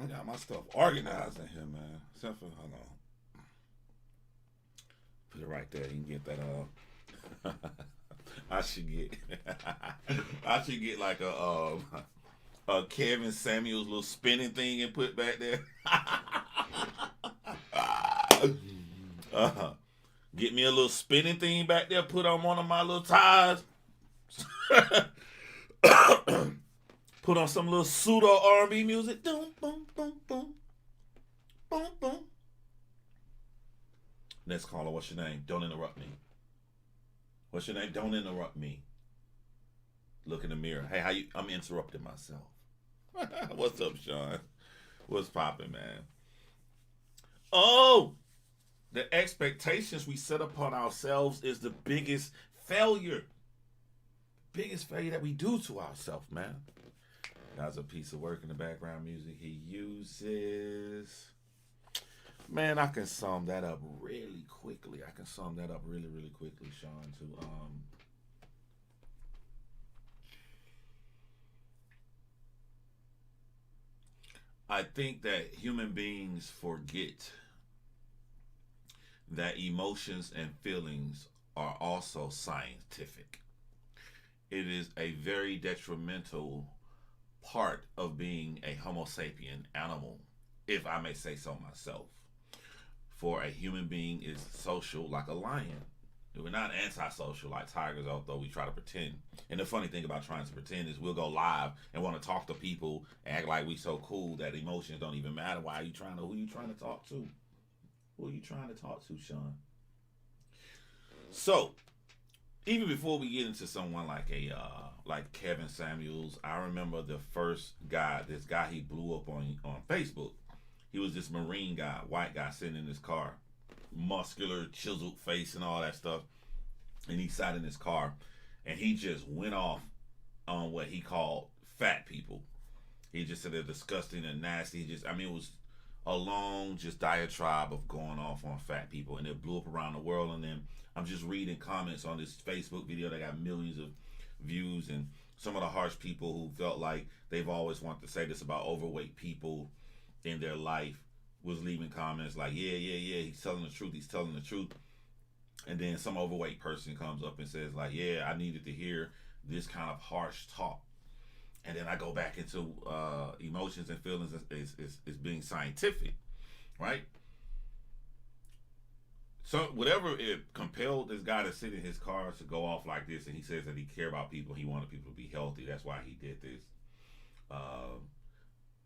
I got my stuff organized in here, man. Except for, hold on. Put it right there. You can get that. I should get. I should get like a Kevin Samuels little spinning thing and put back there. uh, get me a little spinning thing back there. Put on one of my little ties. Put on some little pseudo R&B music. Boom, boom, boom, boom, boom, boom. Next caller, what's your name? Don't interrupt me. What's your name? Don't interrupt me. Look in the mirror. Hey, how you? I'm interrupting myself. What's up, Sean? What's popping, man? Oh, the expectations we set upon ourselves is the biggest failure. Biggest failure that we do to ourselves, man. That's a piece of work in the background music he uses. Man, I can sum that up really quickly. Really quickly, Sean, to I think that human beings forget that emotions and feelings are also scientific. It is a very detrimental part of being a Homo sapien animal, if I may say so myself. For a human being is social like a lion. We're not antisocial like tigers, although we try to pretend. And the funny thing about trying to pretend is we'll go live and want to talk to people and act like we so cool that emotions don't even matter. Why are you trying to? Who are you trying to talk to? Who are you trying to talk to, Sean? So, even before we get into someone like like Kevin Samuels, I remember the first guy, this guy he blew up on Facebook. He was this Marine guy, white guy sitting in his car, muscular, chiseled face and all that stuff. And he sat in his car and he just went off on what he called fat people. He just said they're disgusting and nasty. It was a long just diatribe of going off on fat people, and it blew up around the world. And then I'm just reading comments on this Facebook video that got millions of views, and some of the harsh people who felt like they've always wanted to say this about overweight people in their life was leaving comments like, yeah, he's telling the truth. And then some overweight person comes up and says like, yeah, I needed to hear this kind of harsh talk. And then I go back into emotions and feelings is being scientific, right? So whatever it compelled this guy to sit in his car to go off like this, and he says that he cared about people, he wanted people to be healthy. That's why he did this.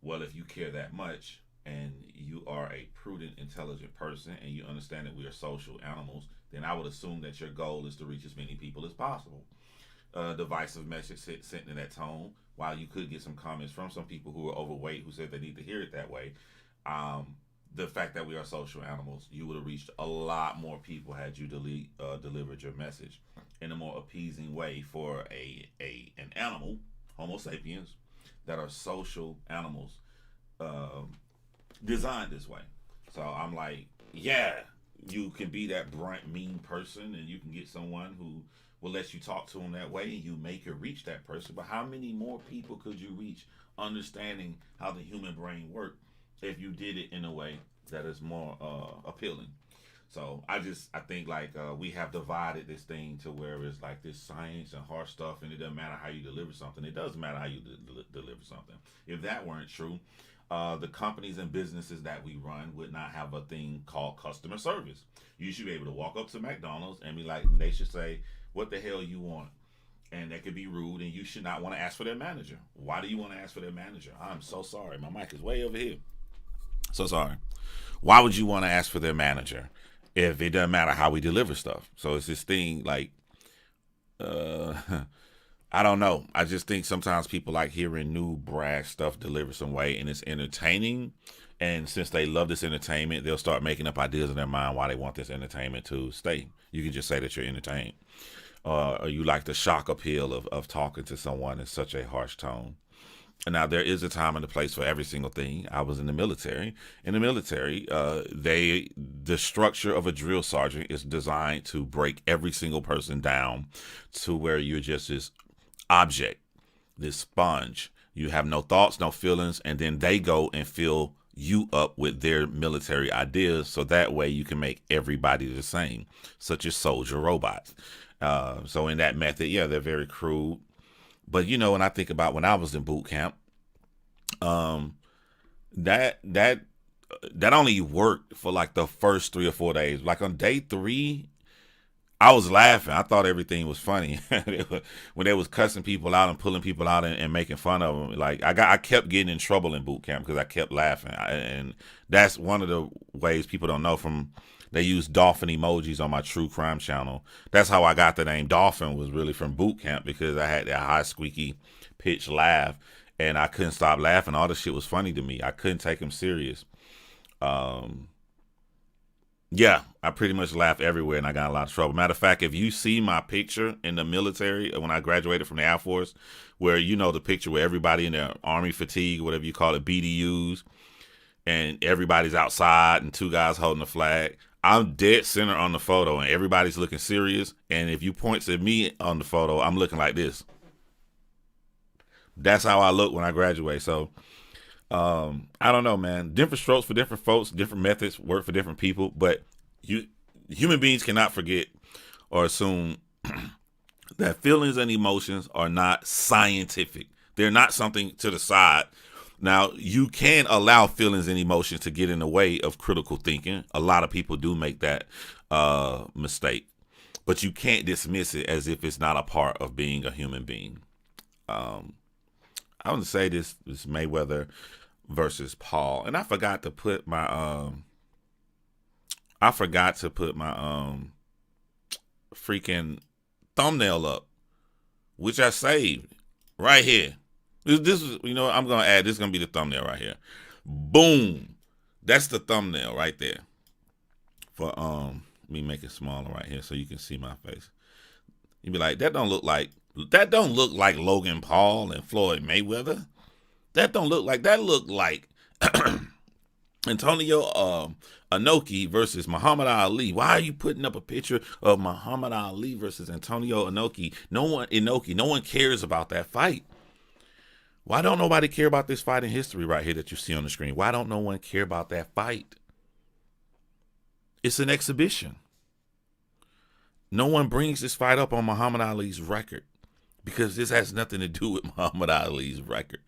Well, if you care that much and you are a prudent, intelligent person and you understand that we are social animals, then I would assume that your goal is to reach as many people as possible. Divisive message sent in that tone. While you could get some comments from some people who are overweight who said they need to hear it that way, the fact that we are social animals, you would have reached a lot more people had you delivered your message in a more appeasing way for an animal, Homo sapiens, that are social animals, designed this way. So I'm like, yeah, you can be that bright, mean person, and you can get someone who will let you talk to them that way, and you make it reach that person. But how many more people could you reach understanding how the human brain works if you did it in a way that is more appealing? So I think like we have divided this thing to where it's like this science and hard stuff, and it doesn't matter how you deliver something. It does matter how you deliver something. If that weren't true, the companies and businesses that we run would not have a thing called customer service. You should be able to walk up to McDonald's and be like, they should say, what the hell you want? And that could be rude, and you should not want to ask for their manager. Why do you want to ask for their manager? I'm so sorry. My mic is way over here. So sorry. Why would you want to ask for their manager if it doesn't matter how we deliver stuff? So it's this thing like, I don't know. I just think sometimes people like hearing new brash stuff delivered some way, and it's entertaining. And since they love this entertainment, they'll start making up ideas in their mind why they want this entertainment to stay. You can just say that you're entertained. Or you like the shock appeal of talking to someone in such a harsh tone. And now there is a time and a place for every single thing. I was in the military. In the military, the structure of a drill sergeant is designed to break every single person down to where you're just this object, this sponge. You have no thoughts, no feelings, and then they go and fill you up with their military ideas, so that way you can make everybody the same, such as soldier robots. So in that method, yeah, they're very crude. But when I think about when I was in boot camp, that that only worked for like the first 3 or 4 days. Like on day 3, I was laughing. I thought everything was funny when they was cussing people out and pulling people out and making fun of them. Like I kept getting in trouble in boot camp because I kept laughing, and that's one of the ways people don't know. They use dolphin emojis on my true crime channel. That's how I got the name Dolphin, was really from boot camp, because I had that high squeaky pitch laugh, and I couldn't stop laughing. All the shit was funny to me. I couldn't take him serious. Yeah, I pretty much laughed everywhere, and I got in a lot of trouble. Matter of fact, if you see my picture in the military when I graduated from the Air Force, where the picture where everybody in their army fatigue, whatever you call it, BDUs, and everybody's outside and 2 guys holding the flag, I'm dead center on the photo, and everybody's looking serious. And if you point to me on the photo, I'm looking like this. That's how I look when I graduate. So I don't know, man. Different strokes for different folks, different methods work for different people. But human beings cannot forget or assume that feelings and emotions are not scientific. They're not something to the side. Now, you can allow feelings and emotions to get in the way of critical thinking. A lot of people do make that mistake. But you can't dismiss it as if it's not a part of being a human being. I want to say this Mayweather versus Paul, and I forgot to put my freaking thumbnail up, which I saved right here. This is, I'm gonna add. This is gonna be the thumbnail right here. Boom, that's the thumbnail right there. For let me make it smaller right here so you can see my face. You'd be like, that don't look like Logan Paul and Floyd Mayweather. That look like Antonio Inoki versus Muhammad Ali. Why are you putting up a picture of Muhammad Ali versus Antonio Inoki? No one cares about that fight. Why don't nobody care about this fight in history right here that you see on the screen? Why don't no one care about that fight? It's an exhibition. No one brings this fight up on Muhammad Ali's record, because this has nothing to do with Muhammad Ali's record.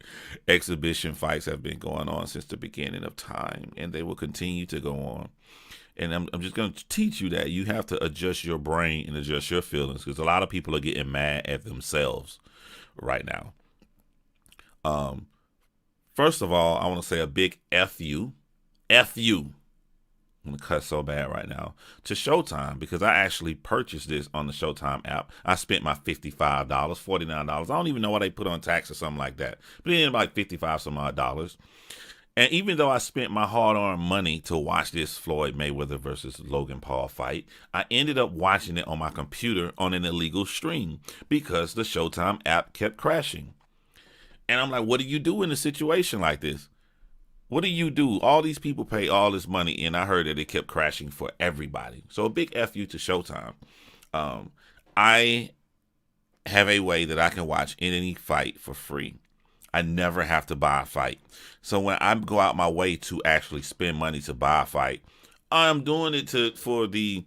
Exhibition fights have been going on since the beginning of time, and they will continue to go on. And I'm just going to teach you that you have to adjust your brain and adjust your feelings, because a lot of people are getting mad at themselves right now. First of all, I want to say a big F you. I'm going to cuss so bad right now, to Showtime, because I actually purchased this on the Showtime app. I spent my $55, $49. I don't even know why they put on tax or something like that, but it ended up like $55 some odd dollars. And even though I spent my hard-earned money to watch this Floyd Mayweather versus Logan Paul fight, I ended up watching it on my computer on an illegal stream, because the Showtime app kept crashing. And I'm like, what do you do in a situation like this? What do you do? All these people pay all this money, and I heard that it kept crashing for everybody. So a big F you to Showtime. I have a way that I can watch any fight for free. I never have to buy a fight. So when I go out my way to actually spend money to buy a fight, I'm doing it for the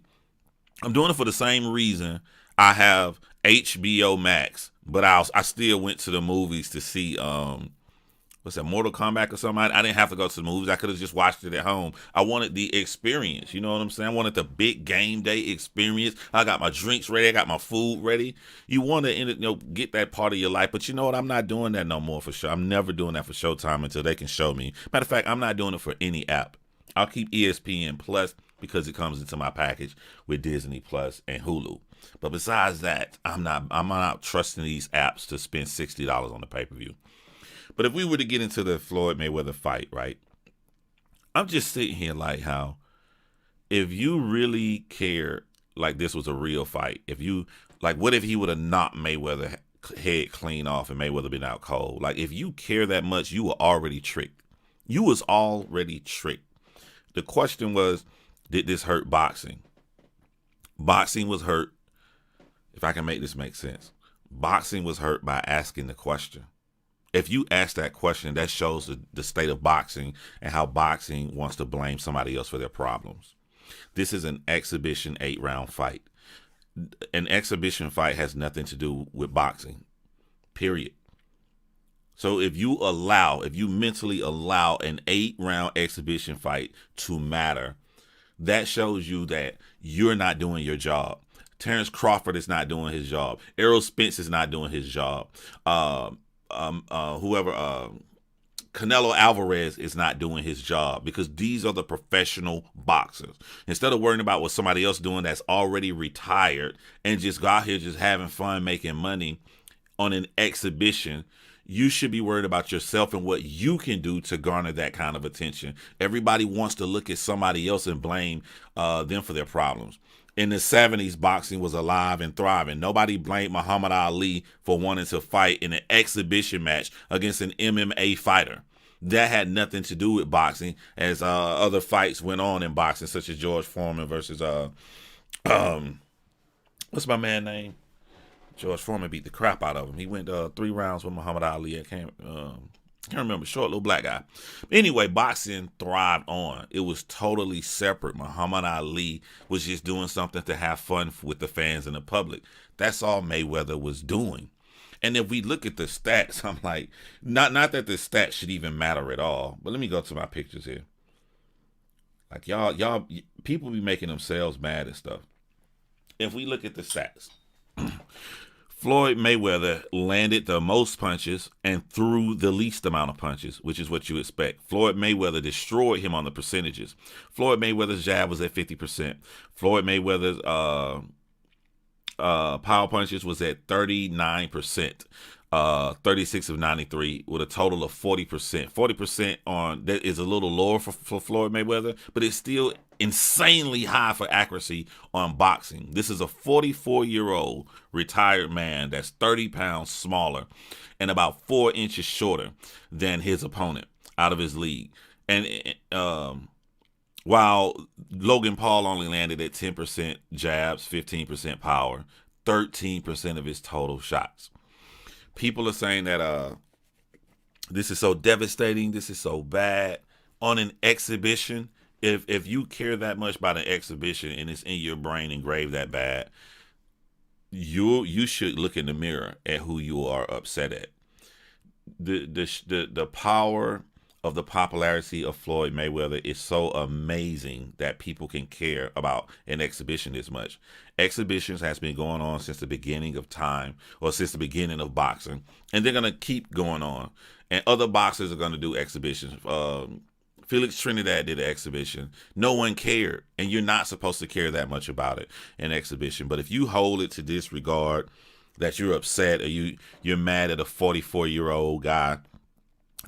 same reason I have HBO Max, but I still went to the movies to see what's that, Mortal Kombat or something. I didn't have to go to the movies. I could have just watched it at home. I wanted the experience. You know what I'm saying? I wanted the big game day experience. I got my drinks ready. I got my food ready. You want to get that part of your life. But you know what? I'm not doing that no more for sure. I'm never doing that for Showtime until they can show me. Matter of fact, I'm not doing it for any app. I'll keep ESPN Plus because it comes into my package with Disney Plus and Hulu. But besides that, I'm not trusting these apps to spend $60 on the pay-per-view. But if we were to get into the Floyd Mayweather fight, right, I'm just sitting here like, how, if you really cared like this was a real fight, what if he would have knocked Mayweather head clean off and Mayweather been out cold? Like, if you care that much, you were already tricked. You was already tricked. The question was, did this hurt boxing? Boxing was hurt, if I can make this make sense. Boxing was hurt by asking the question. If you ask that question, that shows the state of boxing and how boxing wants to blame somebody else for their problems. This is an exhibition 8-round fight. An exhibition fight has nothing to do with boxing, period. So if you mentally allow an 8-round exhibition fight to matter, that shows you that you're not doing your job. Terrence Crawford is not doing his job. Errol Spence is not doing his job. Canelo Alvarez is not doing his job, because these are the professional boxers. Instead of worrying about what somebody else doing that's already retired and just go out here just having fun, making money on an exhibition, you should be worried about yourself and what you can do to garner that kind of attention. Everybody wants to look at somebody else and blame them for their problems. In the 70s, boxing was alive and thriving. Nobody blamed Muhammad Ali for wanting to fight in an exhibition match against an MMA fighter. That had nothing to do with boxing, as other fights went on in boxing, such as George Foreman versus what's my man name? George Foreman beat the crap out of him. He went 3 rounds with Muhammad Ali. I can't remember. Short little black guy. Anyway, boxing thrived on. It was totally separate. Muhammad Ali was just doing something to have fun with the fans and the public. That's all Mayweather was doing. And if we look at the stats, I'm like, not that the stats should even matter at all. But let me go to my pictures here. Like y'all, people be making themselves mad and stuff. If we look at the stats, Floyd Mayweather landed the most punches and threw the least amount of punches, which is what you expect. Floyd Mayweather destroyed him on the percentages. Floyd Mayweather's jab was at 50%. Floyd Mayweather's power punches was at 39%. 36 of 93 with a total of 40%. 40% on that is a little lower for Floyd Mayweather, but it's still insanely high for accuracy on boxing. This is a 44-year-old retired man that's 30 pounds smaller and about 4 inches shorter than his opponent out of his league. And while Logan Paul only landed at 10% jabs, 15% power, 13% of his total shots. People are saying that this is so devastating, this is so bad on an exhibition. If you care that much about an exhibition and it's in your brain engraved that bad, you should look in the mirror at who you are upset at. The power of the popularity of Floyd Mayweather is so amazing that people can care about an exhibition this much. Exhibitions has been going on since the beginning of time, or since the beginning of boxing, and they're going to keep going on. And other boxers are going to do exhibitions. Felix Trinidad did an exhibition. No one cared, and you're not supposed to care that much about it, an exhibition. But if you hold it to this regard, that you're upset or you're mad at a 44-year-old guy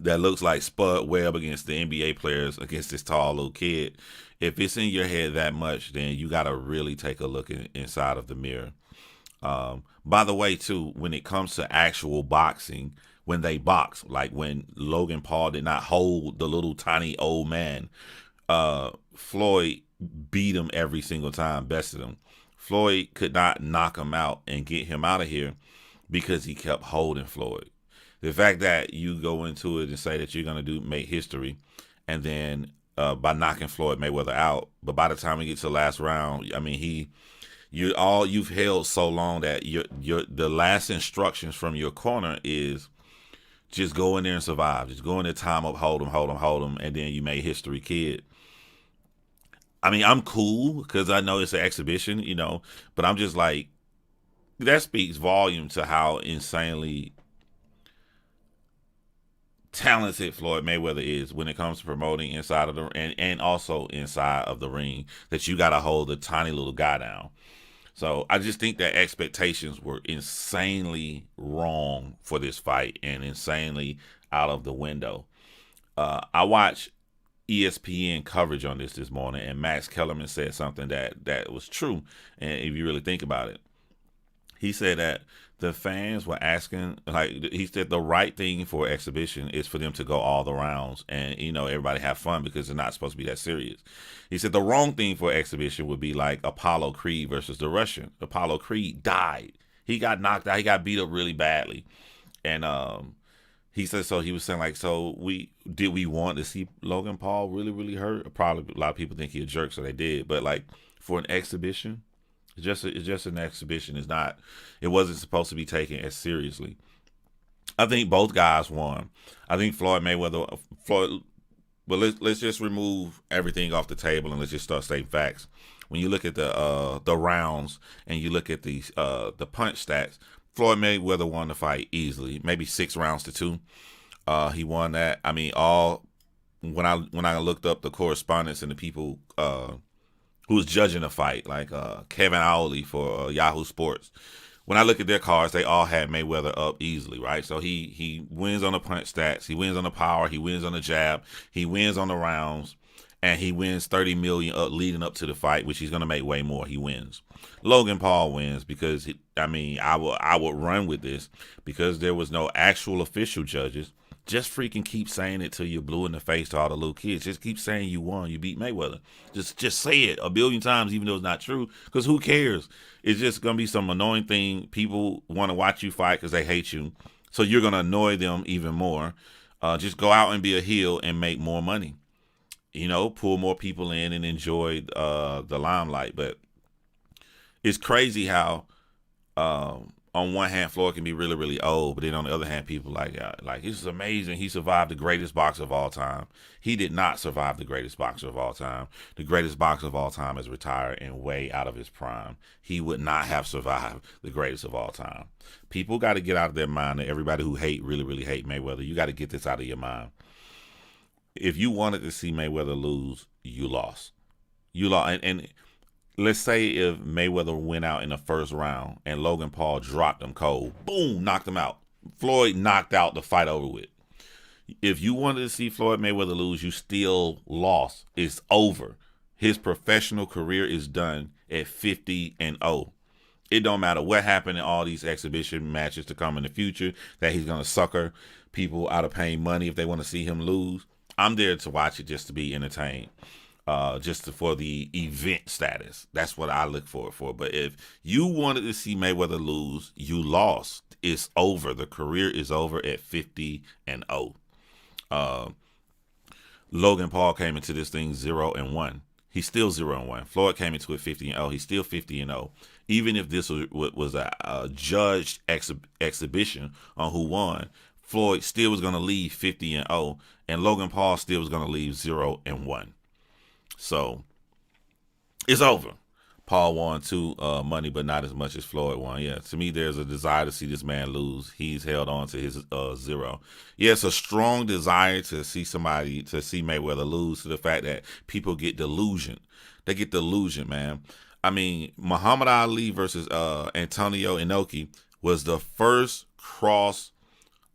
that looks like Spud Webb against the NBA players against this tall little kid, if it's in your head that much, then you got to really take a look inside of the mirror. By the way, too, when it comes to actual boxing, when they box, like when Logan Paul did not hold the little tiny old man, Floyd beat him every single time, bested him. Floyd could not knock him out and get him out of here because he kept holding Floyd. The fact that you go into it and say that you're going to make history, and then by knocking Floyd Mayweather out, but by the time we get to the last round, I mean, you've held so long that the last instructions from your corner is just go in there and survive. Just go in there, time up, hold him, and then you made history, kid. I mean, I'm cool because I know it's an exhibition, but I'm just like, that speaks volume to how insanely talented Floyd Mayweather is when it comes to promoting inside of the and also inside of the ring, that you got to hold the tiny little guy down. So I just think that expectations were insanely wrong for this fight and insanely out of the window. I watched ESPN coverage on this morning, and Max Kellerman said something that was true. And if you really think about it, he said that the fans were asking, like he said, the right thing for exhibition is for them to go all the rounds and, everybody have fun because it's not supposed to be that serious. He said the wrong thing for exhibition would be like Apollo Creed versus the Russian. Apollo Creed died. He got knocked out. He got beat up really badly. And He said so. He was saying like, so we want to see Logan Paul really hurt? Probably a lot of people think he a jerk, so they did. But like for an exhibition, it's just an exhibition. It's not. It wasn't supposed to be taken as seriously. I think both guys won. I think Floyd Mayweather, Floyd. But let's just remove everything off the table and let's just start stating facts. When you look at the rounds and you look at the punch stats, Floyd Mayweather won the fight easily, maybe 6 rounds to 2. He won that. I mean, all when I looked up the correspondents and the people who was judging the fight, like Kevin Owley for Yahoo Sports. When I look at their cards, they all had Mayweather up easily, right? So he wins on the punch stats, he wins on the power, he wins on the jab, he wins on the rounds, and he wins 30 million leading up to the fight, which he's gonna make way more. He wins. Logan Paul wins because I would run with this because there was no actual official judges. Just freaking keep saying it till you're blue in the face to all the little kids. Just keep saying you won, you beat Mayweather. Just say it a billion times, even though it's not true. Because who cares? It's just gonna be some annoying thing. People want to watch you fight because they hate you, so you're gonna annoy them even more. Just go out and be a heel and make more money. You know, pull more people in and enjoy the limelight. But it's crazy how on one hand Floyd can be really old, but then on the other hand people like this is amazing. He survived the greatest boxer of all time. He did not survive the greatest boxer of all time. The greatest boxer of all time is retired and way out of his prime. He would not have survived the greatest of all time. People got to get out of their mind that everybody who really hate Mayweather, you got to get this out of your mind. If you wanted to see Mayweather lose, you lost. You lost, and let's say if Mayweather went out in the first round and Logan Paul dropped him cold, boom, knocked him out. Floyd knocked out, the fight over with. If you wanted to see Floyd Mayweather lose, you still lost. It's over. His professional career is done at 50-0. It don't matter what happened in all these exhibition matches to come in the future, that he's going to sucker people out of paying money if they want to see him lose. I'm there to watch it just to be entertained. For the event status. That's what I look for it for. But if you wanted to see Mayweather lose, you lost. It's over. The career is over at 50-0. Logan Paul came into this thing 0-1. He's still 0-1. Floyd came into it 50-0. He's still 50-0. Even if this was a judged exhibition on who won, Floyd still was going to leave 50-0, and Logan Paul still was going to leave 0-1. So it's over. Paul won too money, but not as much as Floyd won. Yeah, to me, there's a desire to see this man lose. He's held on to his 0. Yeah, it's a strong desire to see Mayweather lose, to the fact that people get delusioned. They get delusioned, man. I mean, Muhammad Ali versus Antonio Inoki was the first cross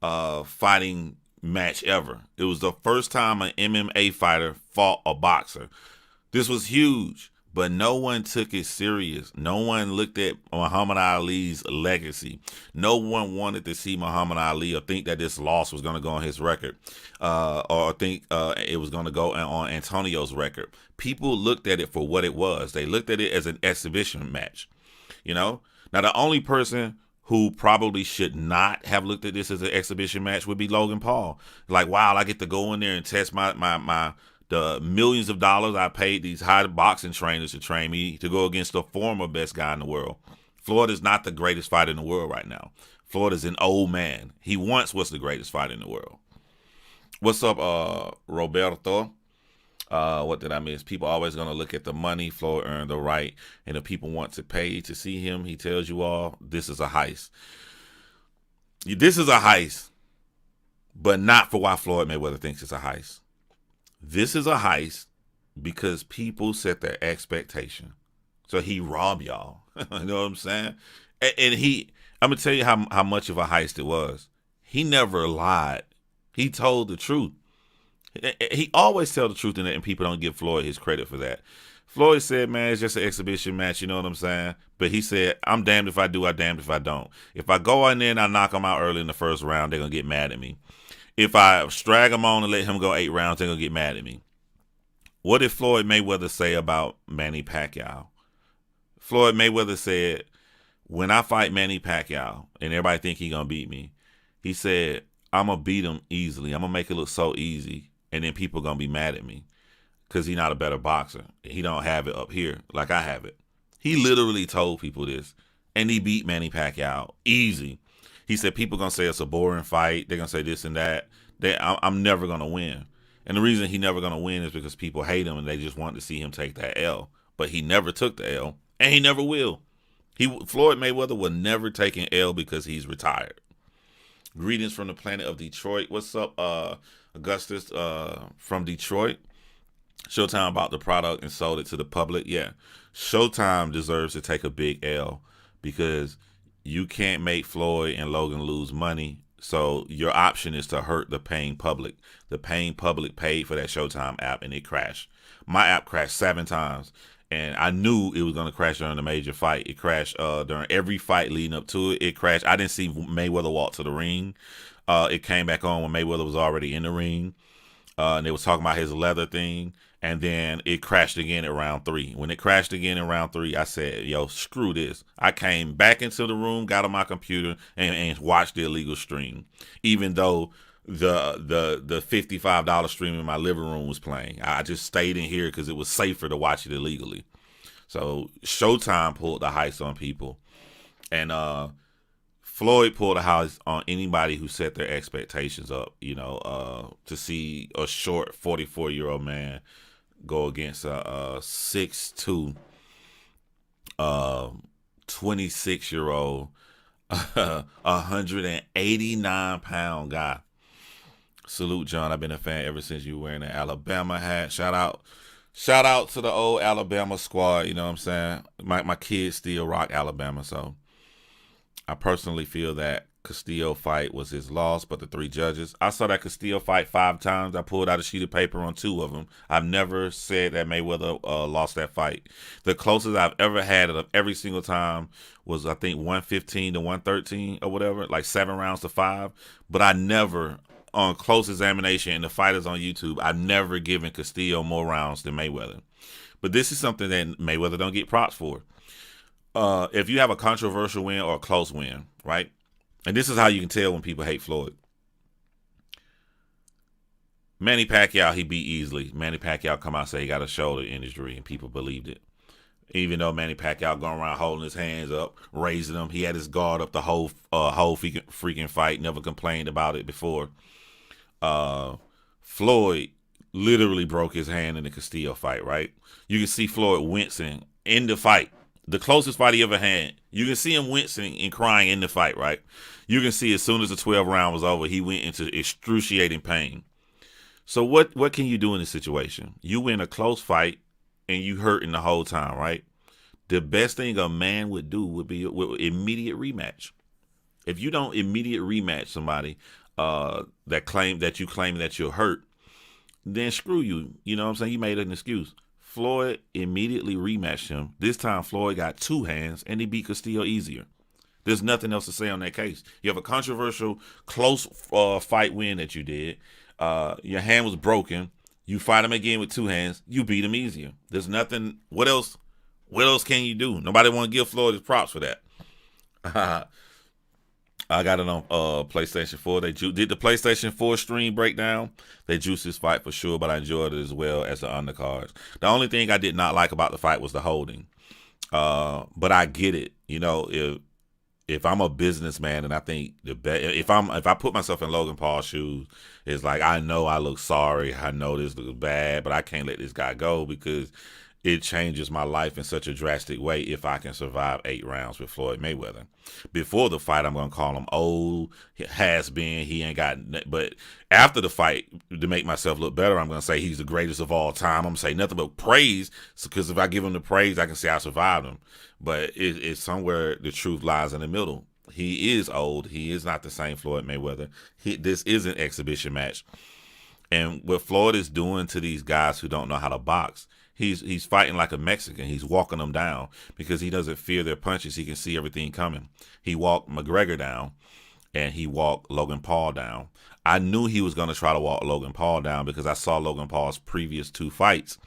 fighting match ever. It was the first time an MMA fighter fought a boxer. This was huge, but no one took it serious. No one looked at Muhammad Ali's legacy. No one wanted to see Muhammad Ali or think that this loss was going to go on his record, or think it was going to go on Antonio's record. People looked at it for what it was. They looked at it as an exhibition match. You know, now the only person who probably should not have looked at this as an exhibition match would be Logan Paul. Like, wow, I get to go in there and test the millions of dollars I paid these high boxing trainers to train me to go against the former best guy in the world. Floyd is not the greatest fighter in the world right now. Floyd is an old man. He once was the greatest fighter in the world. What's up, Roberto? What did I miss? People always going to look at the money. Floyd earned the right, and if people want to pay to see him, he tells you all, this is a heist. This is a heist, but not for why Floyd Mayweather thinks it's a heist. This is a heist because people set their expectation. So he robbed y'all. You know what I'm saying? And I'm going to tell you how much of a heist it was. He never lied. He told the truth. He always tell the truth in it, and people don't give Floyd his credit for that. Floyd said, man, it's just an exhibition match, you know what I'm saying? But he said, I'm damned if I do, I'm damned if I don't. If I go in there and I knock him out early in the first round, they're going to get mad at me. If I drag him on and let him go 8 rounds, they're going to get mad at me. What did Floyd Mayweather say about Manny Pacquiao? Floyd Mayweather said, when I fight Manny Pacquiao, and everybody think he's going to beat me, he said, I'm gonna beat him easily. I'm gonna make it look so easy, and then people gonna be mad at me because he's not a better boxer. He don't have it up here like I have it. He literally told people this, and he beat Manny Pacquiao easy. He said people gonna say it's a boring fight. They're gonna say this and that. I'm never gonna win. And the reason he never gonna win is because people hate him and they just want to see him take that L. But he never took the L, and he never will. Floyd Mayweather will never take an L because he's retired. Greetings from the planet of Detroit. What's up, Augustus from Detroit? Showtime bought the product and sold it to the public. Yeah, Showtime deserves to take a big L because you can't make Floyd and Logan lose money. So your option is to hurt the paying public. The paying public paid for that Showtime app and it crashed. My app crashed 7 times. And I knew it was going to crash during the major fight. It crashed during every fight leading up to it. It crashed. I didn't see Mayweather walk to the ring. It came back on when Mayweather was already in the ring. And they was talking about his leather thing. And then it crashed again at round 3. When it crashed again in round 3, I said, yo, screw this. I came back into the room, got on my computer, and watched the illegal stream. Even though the $55 stream in my living room was playing. I just stayed in here because it was safer to watch it illegally. So Showtime pulled the heist on people. And Floyd pulled a heist on anybody who set their expectations up, to see a short 44-year-old man go against a 6'2", 26-year-old, 189-pound guy. Salute, John. I've been a fan ever since you were wearing an Alabama hat. Shout out to the old Alabama squad. You know what I'm saying? My kids still rock Alabama, so I personally feel that Castillo fight was his loss, but the 3 judges. I saw that Castillo fight 5 times. I pulled out a sheet of paper on 2 of them. I've never said that Mayweather lost that fight. The closest I've ever had of every single time was, I think, 115 to 113 or whatever, like 7 rounds to 5. But I never, on close examination, and the fighters on YouTube, I've never given Castillo more rounds than Mayweather. But this is something that Mayweather don't get props for. If you have a controversial win or a close win, right? And this is how you can tell when people hate Floyd. Manny Pacquiao, he beat easily. Manny Pacquiao come out and say he got a shoulder injury, and people believed it. Even though Manny Pacquiao going around holding his hands up, raising them, he had his guard up the whole freaking fight. Never complained about it before. Floyd literally broke his hand in the Castillo fight, right? You can see Floyd wincing in the fight. The closest fight he ever had. You can see him wincing and crying in the fight, right? You can see as soon as the 12th round was over, he went into excruciating pain. So what can you do in this situation? You win a close fight and you hurting the whole time, right? The best thing a man would do would be immediate rematch. If you don't immediate rematch somebody that claim that you're hurt, then screw you. You know what I'm saying? You made an excuse. Floyd immediately rematched him. This time Floyd got 2 hands and he beat Castillo easier. There's nothing else to say on that case. You have a controversial close fight win that you did. Your hand was broken. You fight him again with 2 hands. You beat him easier. There's nothing. What else can you do? Nobody want to give Floyd his props for that. I got it on PlayStation 4. They did the PlayStation 4 stream breakdown. They juiced this fight for sure, but I enjoyed it as well as the undercards. The only thing I did not like about the fight was the holding. But I get it. If I'm a businessman and I think if I put myself in Logan Paul's shoes, it's like I know I look sorry. I know this looks bad, but I can't let this guy go because it changes my life in such a drastic way if I can survive 8 rounds with Floyd Mayweather. Before the fight, I'm going to call him old, has been, he ain't got, but after the fight, to make myself look better, I'm going to say he's the greatest of all time. I'm going to say nothing but praise, because if I give him the praise, I can say I survived him. But it's somewhere the truth lies in the middle. He is old. He is not the same Floyd Mayweather. This is an exhibition match. And what Floyd is doing to these guys who don't know how to box, he's fighting like a Mexican. He's walking them down because he doesn't fear their punches. He can see everything coming. He walked McGregor down, and he walked Logan Paul down. I knew he was going to try to walk Logan Paul down because I saw Logan Paul's previous 2 fights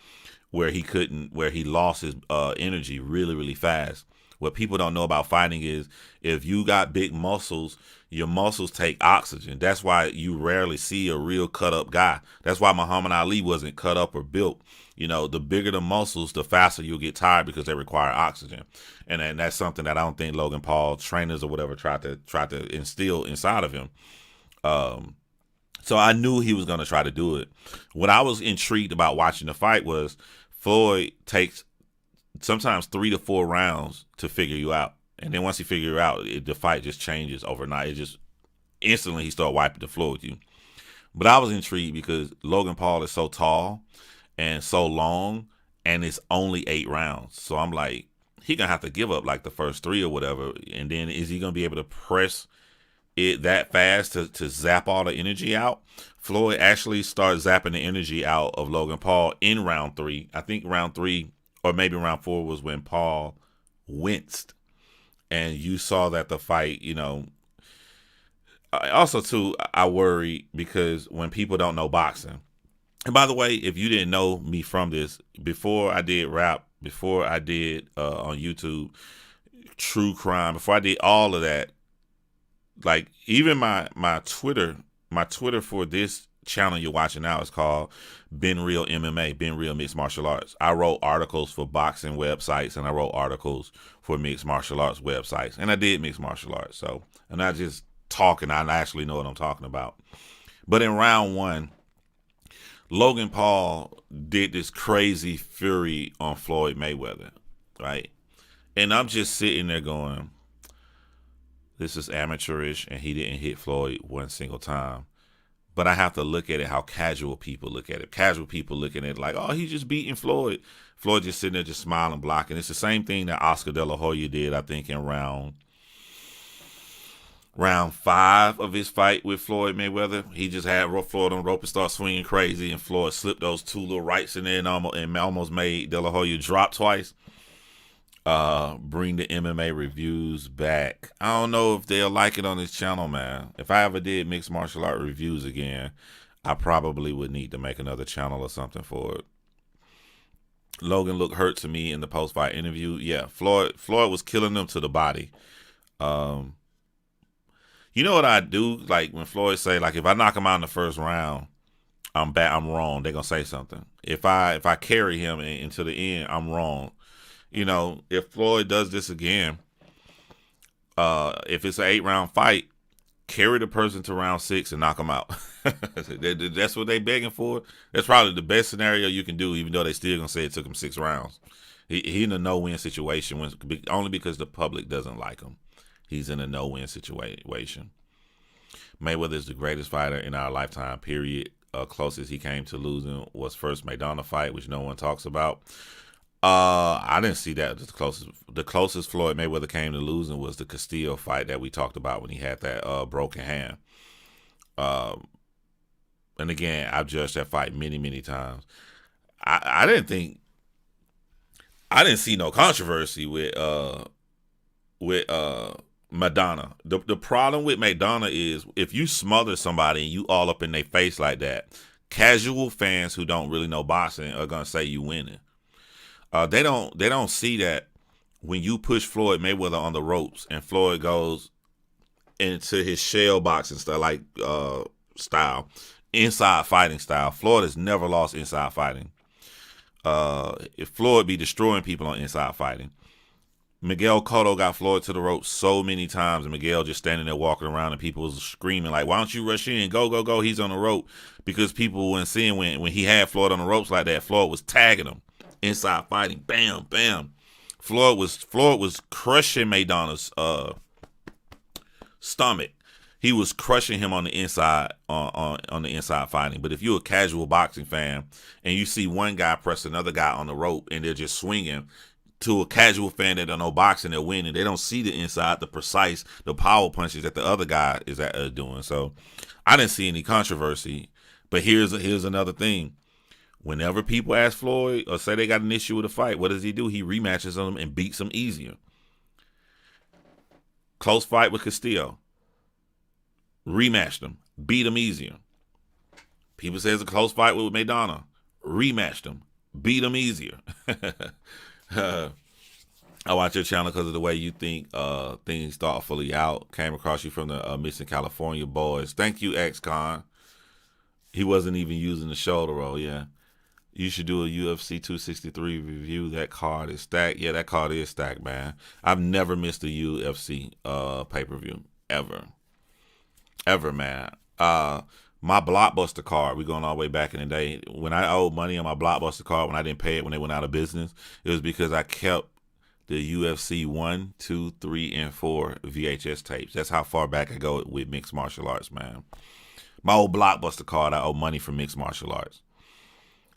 where he lost his energy really, really fast. What people don't know about fighting is if you got big muscles, your muscles take oxygen. That's why you rarely see a real cut up guy. That's why Muhammad Ali wasn't cut up or built. You know, the bigger the muscles, the faster you'll get tired because they require oxygen. And that's something that I don't think Logan Paul trainers or whatever tried to instill inside of him. So I knew he was going to try to do it. What I was intrigued about watching the fight was Floyd takes sometimes 3 to 4 rounds to figure you out. And then once he figures you out, the fight just changes overnight. It just instantly he started wiping the floor with you. But I was intrigued because Logan Paul is so tall and so long, and it's only 8 rounds. So I'm like, he going to have to give up like the first 3 or whatever. And then is he going to be able to press it that fast to zap all the energy out? Floyd actually started zapping the energy out of Logan Paul in round 3. I think round 3 or maybe round 4 was when Paul winced. And you saw that the fight, you know, also too, I worry because when people don't know boxing, and by the way, if you didn't know me from this, before I did rap, before I did on YouTube, true crime, before I did all of that, like even my Twitter for this channel you're watching now is called Ben Real MMA, Ben Real Mixed Martial Arts. I wrote articles for boxing websites and I wrote articles for mixed martial arts websites, and I did mixed martial arts. So I'm not just talking, I actually know what I'm talking about. But in round 1, Logan Paul did this crazy fury on Floyd Mayweather, right? And I'm just sitting there going, this is amateurish, and he didn't hit Floyd one single time. But I have to look at it how casual people look at it. Casual people looking at it like, oh, he's just beating Floyd. Floyd just sitting there just smiling, blocking. It's the same thing that Oscar De La Hoya did, I think, in round 5 of his fight with Floyd Mayweather. He just had Floyd on rope and start swinging crazy, and Floyd slipped those 2 little rights in there and almost made De La Hoya drop twice. Bring the MMA reviews back. I don't know if they'll like it on this channel, man. If I ever did mixed martial art reviews again, I probably would need to make another channel or something for it. Logan looked hurt to me in the post-fight interview. Yeah, Floyd was killing them to the body. You know what I do? Like when Floyd say, like, if I knock him out in the first round, I'm wrong. They're gonna say something. If I carry him into the end, I'm wrong. You know, if Floyd does this again, if it's an 8-round fight, carry the person to round 6 and knock them out. That's what they begging for. That's probably the best scenario you can do, even though they still gonna say it took him 6 rounds. He in a no-win situation only because the public doesn't like him. He's in a no-win situation. Mayweather is the greatest fighter in our lifetime, period. Closest he came to losing was first Maidana fight, which no one talks about. I didn't see that. The closest Floyd Mayweather came to losing was the Castillo fight that we talked about when he had that broken hand. And again, I've judged that fight many, many times. I didn't see no controversy with Maidana. The problem with Maidana is if you smother somebody and you all up in their face like that, casual fans who don't really know boxing are gonna say you winning. They don't see that when you push Floyd Mayweather on the ropes and Floyd goes into his shell boxing style, inside fighting style. Floyd has never lost inside fighting. If Floyd be destroying people on inside fighting. Miguel Cotto got Floyd to the ropes so many times, and Miguel just standing there walking around, and people was screaming like, "Why don't you rush in? Go, go, go!" He's on the rope, because people weren't seeing when he had Floyd on the ropes like that. Floyd was tagging him. Inside fighting, bam, bam. Floyd was crushing Maidana's stomach. He was crushing him on the inside on the inside fighting. But if you're a casual boxing fan and you see one guy press another guy on the rope and they're just swinging, to a casual fan that don't know boxing, they're winning. They don't see the inside, the power punches that the other guy is doing. So I didn't see any controversy. But here's another thing. Whenever people ask Floyd or say they got an issue with a fight, what does he do? He rematches them and beats them easier. Close fight with Castillo. Rematched them. Beat him easier. People say it's a close fight with Maidana. Rematched him. Beat him easier. I watch your channel because of the way you think things thoughtfully out. Came across you from the Missing California Boys. Thank you, X-Con. He wasn't even using the shoulder roll, yeah. You should do a UFC 263 review. That card is stacked. Yeah, that card is stacked, man. I've never missed a UFC pay-per-view. Ever. Ever, man. My Blockbuster card, we going all the way back in the day. When I owed money on my Blockbuster card, when I didn't pay it when they went out of business, it was because I kept the UFC 1, 2, 3, and 4 VHS tapes. That's how far back I go with mixed martial arts, man. My old Blockbuster card, I owe money for mixed martial arts.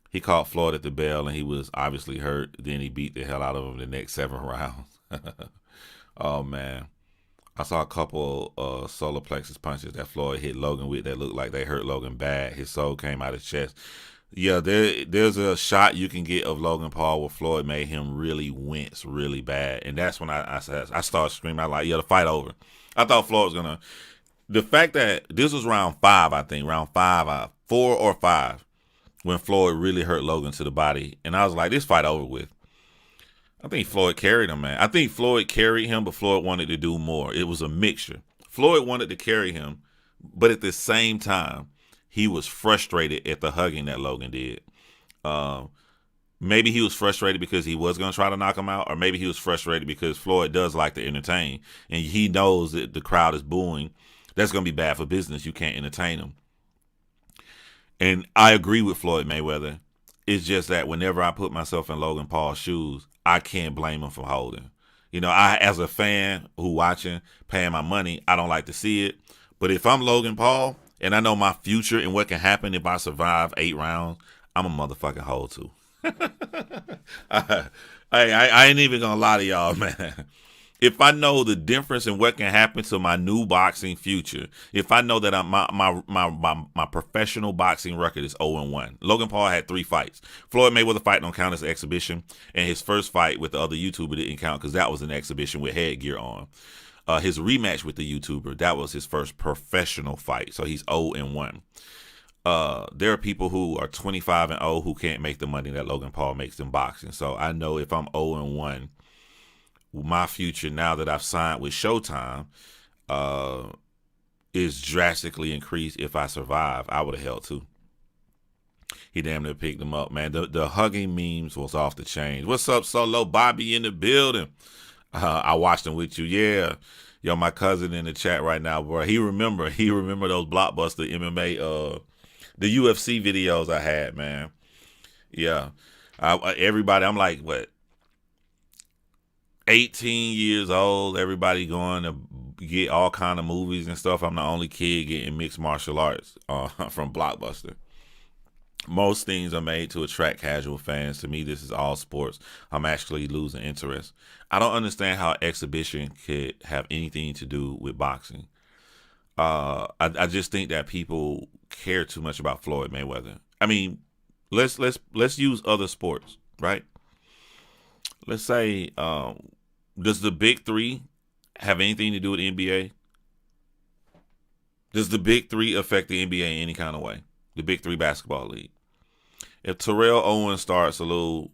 He caught Floyd at the bell, and he was obviously hurt. Then he beat the hell out of him the next 7 rounds. Oh, man. I saw a couple solar plexus punches that Floyd hit Logan with that looked like they hurt Logan bad. His soul came out of his chest. Yeah, there's a shot you can get of Logan Paul where Floyd made him really wince really bad. And that's when I started screaming. I was like, yeah, the fight over. I thought Floyd was going to. The fact that this was round 5, I think, round 5, 4 or 5, when Floyd really hurt Logan to the body. And I was like, this fight over with. I think Floyd carried him, man. I think Floyd carried him, but Floyd wanted to do more. It was a mixture. Floyd wanted to carry him, but at the same time, he was frustrated at the hugging that Logan did. Maybe he was frustrated because he was going to try to knock him out, or maybe he was frustrated because Floyd does like to entertain, and he knows that the crowd is booing. That's going to be bad for business. You can't entertain him. And I agree with Floyd Mayweather. It's just that whenever I put myself in Logan Paul's shoes, I can't blame him for holding. You know, I, as a fan who watching, paying my money, I don't like to see it. But if I'm Logan Paul and I know my future and what can happen if I survive 8 rounds, I'm a motherfucking hold too. I ain't even gonna lie to y'all, man. If I know the difference in what can happen to my new boxing future, if I know that my professional boxing record is 0-1. Logan Paul had 3 fights. Floyd Mayweather fight don't count as an exhibition, and his first fight with the other YouTuber didn't count because that was an exhibition with headgear on. His rematch with the YouTuber, that was his first professional fight, so he's 0-1. There are people who are 25-0 who can't make the money that Logan Paul makes in boxing. So I know if I'm 0-1, my future now that I've signed with Showtime is drastically increased. If I survive, I would have held too. He damn near picked him up, man. The hugging memes was off the chain. What's up, Solo Bobby in the building? I watched him with you, yeah. Yo, my cousin in the chat right now, bro. He remember those Blockbuster MMA, the UFC videos I had, man. Yeah, everybody. I'm like, what? 18 years old, everybody going to get all kind of movies and stuff. I'm the only kid getting mixed martial arts from Blockbuster. Most things are made to attract casual fans. To me, this is all sports. I'm actually losing interest. I don't understand how exhibition could have anything to do with boxing. I just think that people care too much about Floyd Mayweather. I mean, let's use other sports, right? Let's say, does the Big 3 have anything to do with the NBA? Does the Big 3 affect the NBA in any kind of way? The Big 3 basketball league. If Terrell Owens starts a little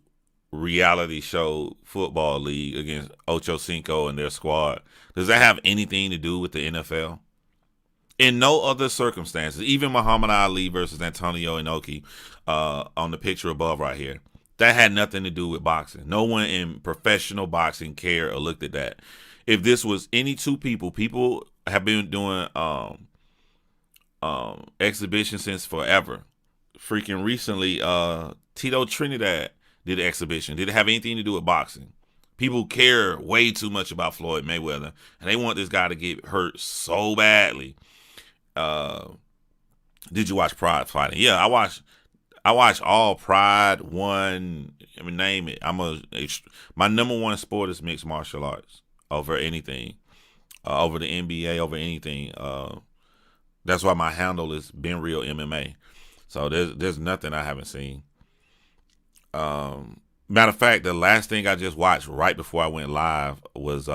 reality show football league against Ocho Cinco and their squad, does that have anything to do with the NFL? In no other circumstances, even Muhammad Ali versus Antonio Inoki on the picture above right here, that had nothing to do with boxing. No one in professional boxing cared or looked at that. If this was any two people have been doing exhibitions since forever. Freaking recently, Tito Trinidad did an exhibition. Did it have anything to do with boxing? People care way too much about Floyd Mayweather, and they want this guy to get hurt so badly. Did you watch Pride Fighting? Yeah, I watched all Pride. One, I mean, name it. My number one sport is mixed martial arts over anything, over the NBA, over anything. That's why my handle is Been Real MMA. So there's nothing I haven't seen. Matter of fact, the last thing I just watched right before I went live was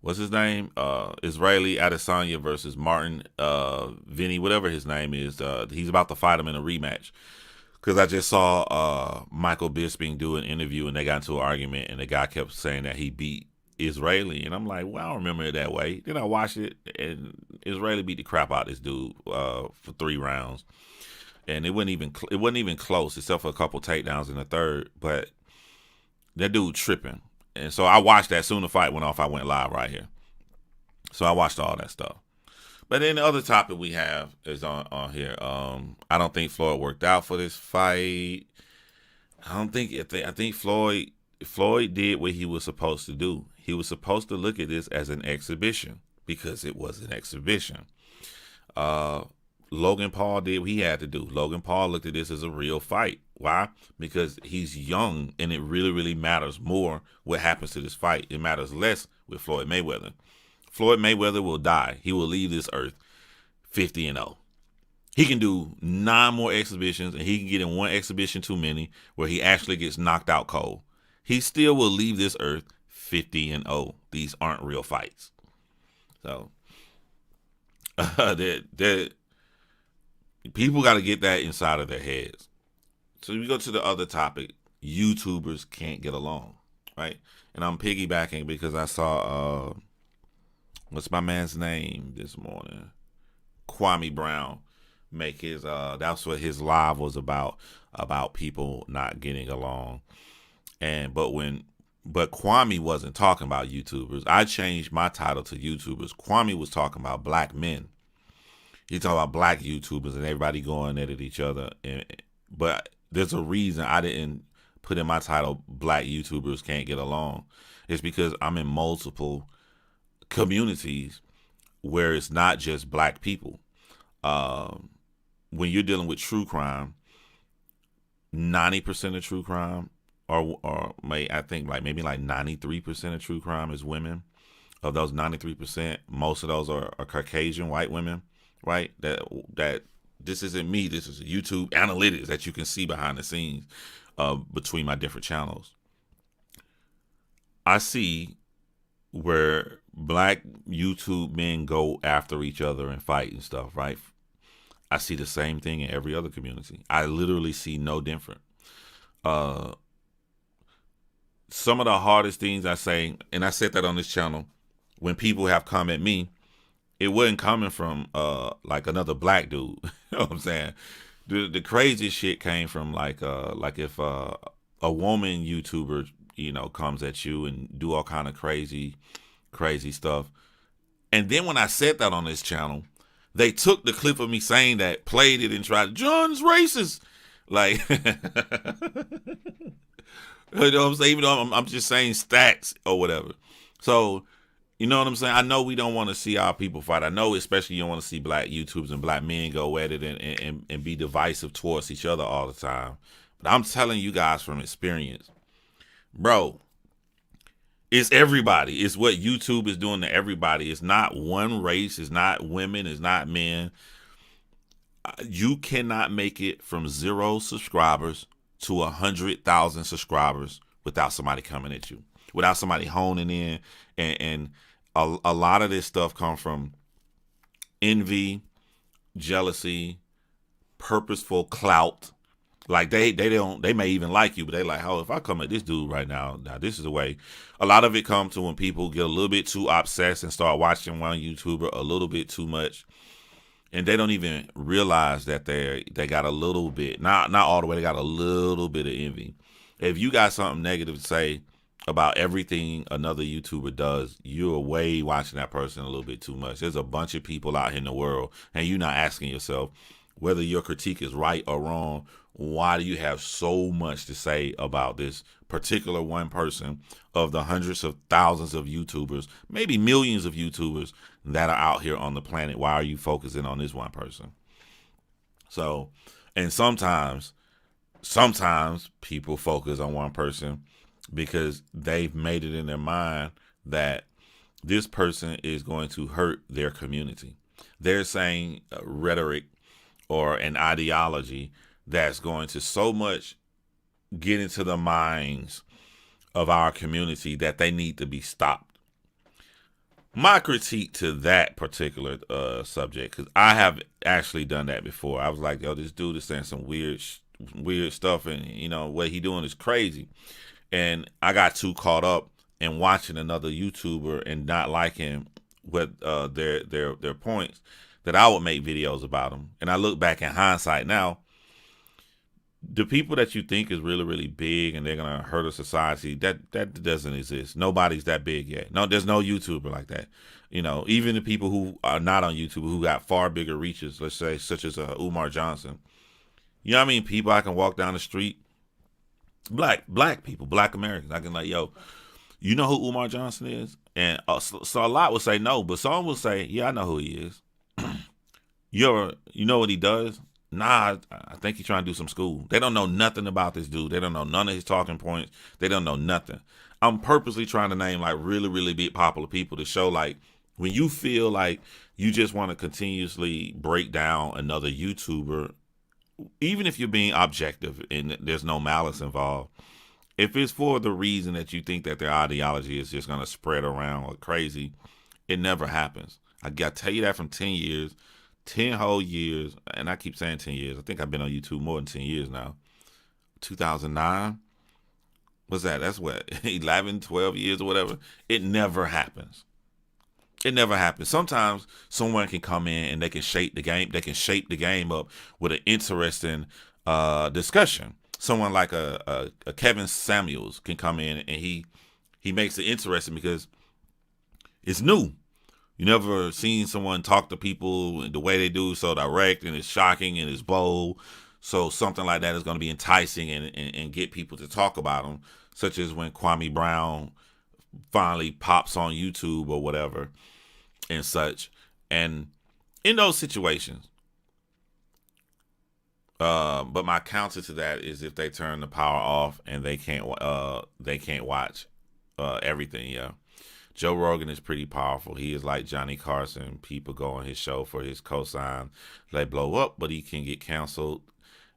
what's his name? Israeli Adesanya versus Martin Vinny, whatever his name is. He's about to fight him in a rematch. Because I just saw Michael Bisping do an interview and they got into an argument and the guy kept saying that he beat Israeli. And I'm like, well, I don't remember it that way. Then I watched it and Israeli beat the crap out of this dude for 3 rounds. And it wasn't even close except for a couple takedowns in the third. But that dude tripping. And so I watched that. Soon the fight went off, I went live right here. So I watched all that stuff. But then the other topic we have is on here. I don't think Floyd worked out for this fight. I think Floyd did what he was supposed to do. He was supposed to look at this as an exhibition because it was an exhibition. Logan Paul did what he had to do. Logan Paul looked at this as a real fight. Why? Because he's young and it really, really matters more what happens to this fight. It matters less with Floyd Mayweather. Floyd Mayweather will die. He will leave this earth 50-0. He can do 9 more exhibitions and he can get in one exhibition too many where he actually gets knocked out cold. He still will leave this earth 50-0. These aren't real fights. So, people got to get that inside of their heads. So we go to the other topic. YouTubers can't get along, right? And I'm piggybacking because I saw, what's my man's name this morning? Kwame Brown make his, that's what his live was about people not getting along. But Kwame wasn't talking about YouTubers. I changed my title to YouTubers. Kwame was talking about black men. He talking about black YouTubers and everybody going at each other. But there's a reason I didn't put in my title, Black YouTubers Can't Get Along. It's because I'm in multiple communities where it's not just black people. When you're dealing with true crime, 90% of true crime, I think maybe 93% of true crime is women. Of those 93%, most of those are Caucasian white women. Right? That this isn't me. This is YouTube analytics that you can see behind the scenes between my different channels. I see where black YouTube men go after each other and fight and stuff, right? I see the same thing in every other community. I literally see no different. Some of the hardest things I say, and I said that on this channel, when people have come at me, it wasn't coming from like another black dude. You know what I'm saying? The craziest shit came from like if a woman YouTuber, comes at you and do all kind of crazy stuff. And then when I said that on this channel, they took the clip of me saying that, played it, and tried, John's racist. Like, you know what I'm saying? Even though I'm just saying stats or whatever. So, you know what I'm saying? I know we don't want to see our people fight. I know especially you don't want to see black YouTubers and black men go at it and be divisive towards each other all the time. But I'm telling you guys from experience, bro, it's everybody. It's what YouTube is doing to everybody. It's not one race. It's not women. It's not men. You cannot make it from 0 subscribers to 100,000 subscribers without somebody coming at you, without somebody honing in. And a lot of this stuff comes from envy, jealousy, purposeful clout. Like they may even like you, but they like, oh, if I come at this dude right now, this is the way. A lot of it comes to when people get a little bit too obsessed and start watching one YouTuber a little bit too much, and they don't even realize that they got a little bit, not all the way, they got a little bit of envy. If you got something negative to say about everything another YouTuber does, you're way watching that person a little bit too much. There's a bunch of people out here in the world, and you're not asking yourself whether your critique is right or wrong. Why do you have so much to say about this particular one person of the hundreds of thousands of YouTubers, maybe millions of YouTubers that are out here on the planet? Why are you focusing on this one person? So, and sometimes people focus on one person because they've made it in their mind that this person is going to hurt their community. They're saying rhetoric or an ideology that's going to so much get into the minds of our community that they need to be stopped. My critique to that particular subject, because I have actually done that before. I was like, yo, this dude is saying some weird weird stuff, and what he doing is crazy. And I got too caught up in watching another YouTuber and not liking what their points, that I would make videos about them. And I look back in hindsight now, the people that you think is really, really big and they're gonna hurt a society, that doesn't exist. Nobody's that big yet. No, there's no YouTuber like that. Even the people who are not on YouTube who got far bigger reaches, let's say, such as Umar Johnson. You know what I mean? People I can walk down the street, black people, black Americans. I can yo, you know who Umar Johnson is? And so a lot will say no, but some will say, yeah, I know who he is. You know what he does? Nah, I think he's trying to do some school. They don't know nothing about this dude. They don't know none of his talking points. They don't know nothing. I'm purposely trying to name really, really big popular people to show when you feel like you just want to continuously break down another YouTuber, even if you're being objective and there's no malice involved, if it's for the reason that you think that their ideology is just going to spread around like crazy, it never happens. I got to tell you that from 10 years, 10 whole years, and I keep saying 10 years. I think I've been on YouTube more than 10 years now. 2009? What's that? That's what, 11, 12 years or whatever? It never happens. It never happens. Sometimes someone can come in and they can shape the game. They can shape the game up with an interesting discussion. Someone like a Kevin Samuels can come in and he makes it interesting because it's new. You never seen someone talk to people the way they do, so direct, and it's shocking and it's bold. So something like that is going to be enticing and get people to talk about them, such as when Kwame Brown finally pops on YouTube or whatever and such. And in those situations, but my counter to that is if they turn the power off and they can't watch everything. Yeah. Joe Rogan is pretty powerful. He is like Johnny Carson. People go on his show for his cosign. They blow up, but he can get canceled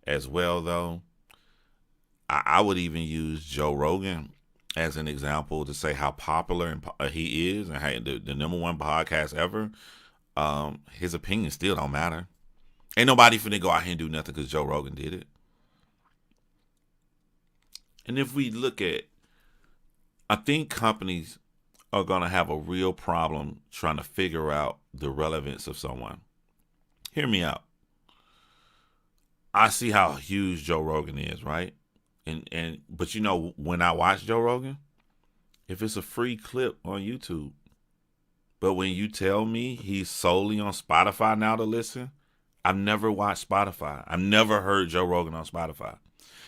as well, though. I would even use Joe Rogan as an example to say how popular he is and how the number one podcast ever. His opinion still don't matter. Ain't nobody finna go out here and do nothing because Joe Rogan did it. And if we look at, I think companies are going to have a real problem trying to figure out the relevance of someone. Hear me out. I see how huge Joe Rogan is, right? But when I watch Joe Rogan, if it's a free clip on YouTube, but when you tell me he's solely on Spotify now to listen, I've never watched Spotify. I've never heard Joe Rogan on Spotify.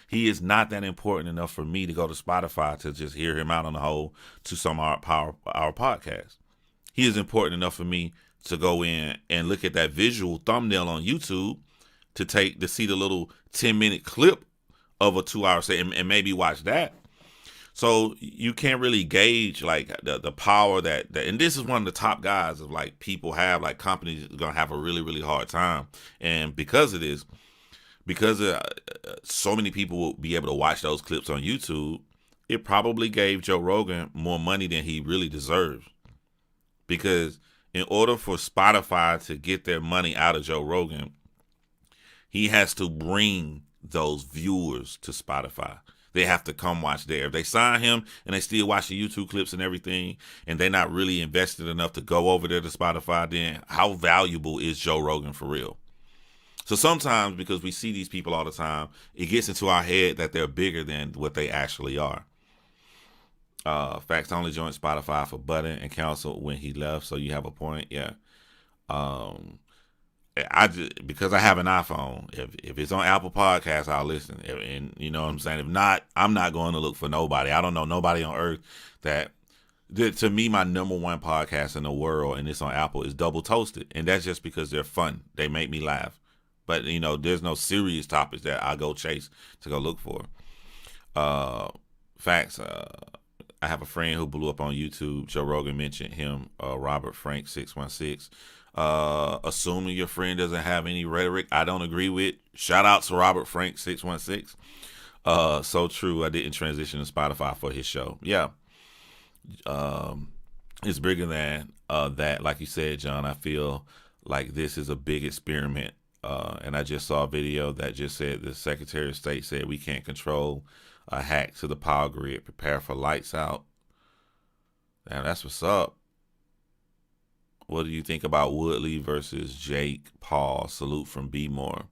He is not that important enough for me to go to Spotify to just hear him out on the whole to some our podcast. He is important enough for me to go in and look at that visual thumbnail on YouTube to see the little 10-minute clip of a 2-hour set and maybe watch that. So you can't really gauge the power that, and this is one of the top guys of people have, companies are going to have a really, really hard time. And because of this, because so many people will be able to watch those clips on YouTube, it probably gave Joe Rogan more money than he really deserves. Because in order for Spotify to get their money out of Joe Rogan, he has to bring those viewers to Spotify. They have to come watch there. If they sign him and they still watch the YouTube clips and everything, and they're not really invested enough to go over there to Spotify, then how valuable is Joe Rogan for real? So sometimes, because we see these people all the time, it gets into our head that they're bigger than what they actually are. Facts only joined Spotify for Button and canceled when he left. So you have a point, yeah. Because I have an iPhone. If it's on Apple Podcasts, I'll listen. And you know what I'm saying. If not, I'm not going to look for nobody. I don't know nobody on earth that. To me, my number one podcast in the world, and it's on Apple, is Double Toasted, and that's just because they're fun. They make me laugh. But, there's no serious topics that I go chase to go look for. Facts. I have a friend who blew up on YouTube. Joe Rogan mentioned him, Robert Frank 616. Assuming your friend doesn't have any rhetoric I don't agree with. Shout out to Robert Frank 616. So true. I didn't transition to Spotify for his show. Yeah. It's bigger than that. Like you said, John, I feel like this is a big experiment And I just saw a video that just said the Secretary of State said we can't control a hack to the power grid. Prepare for lights out. Damn, that's what's up. What do you think about Woodley versus Jake Paul? Salute from B More.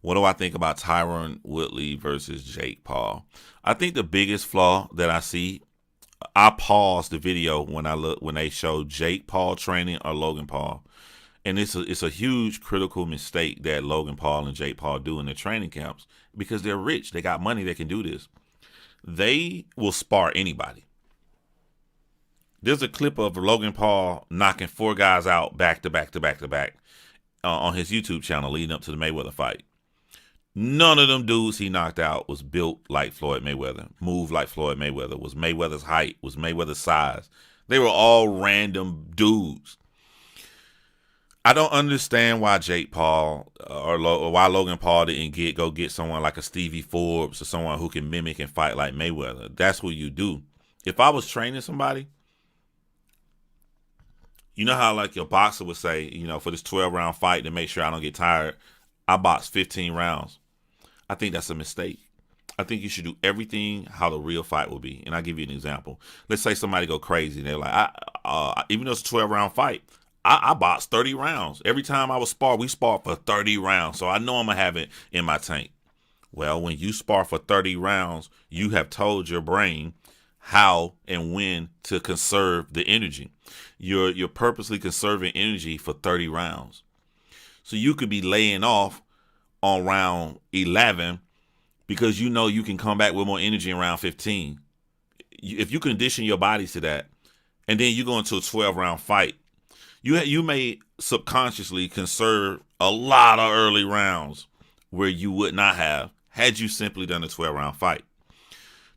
What do I think about Tyron Woodley versus Jake Paul? I think the biggest flaw that I see, I paused the video when they showed Jake Paul training or Logan Paul. And it's a huge critical mistake that Logan Paul and Jake Paul do in their training camps because they're rich. They got money. They can do this. They will spar anybody. There's a clip of Logan Paul knocking 4 guys out back to back to back to back on his YouTube channel leading up to the Mayweather fight. None of them dudes he knocked out was built like Floyd Mayweather, moved like Floyd Mayweather, was Mayweather's height, was Mayweather's size. They were all random dudes. I don't understand why Jake Paul or why Logan Paul didn't go get someone like a Stevie Forbes or someone who can mimic and fight like Mayweather. That's what you do. If I was training somebody, you know how like your boxer would say, you know, for this 12-round fight to make sure I don't get tired, I box 15 rounds. I think that's a mistake. I think you should do everything how the real fight will be. And I'll give you an example. Let's say somebody go crazy and they're like, even though it's a 12-round fight, I boxed 30 rounds. Every time I was spar, we sparred for 30 rounds. So I know I'm going to have it in my tank. Well, when you spar for 30 rounds, you have told your brain how and when to conserve the energy. You're purposely conserving energy for 30 rounds. So you could be laying off on round 11 because you know you can come back with more energy in round 15. If you condition your body to that, and then you go into a 12-round fight, you may subconsciously conserve a lot of early rounds where you would not have had you simply done a 12-round fight.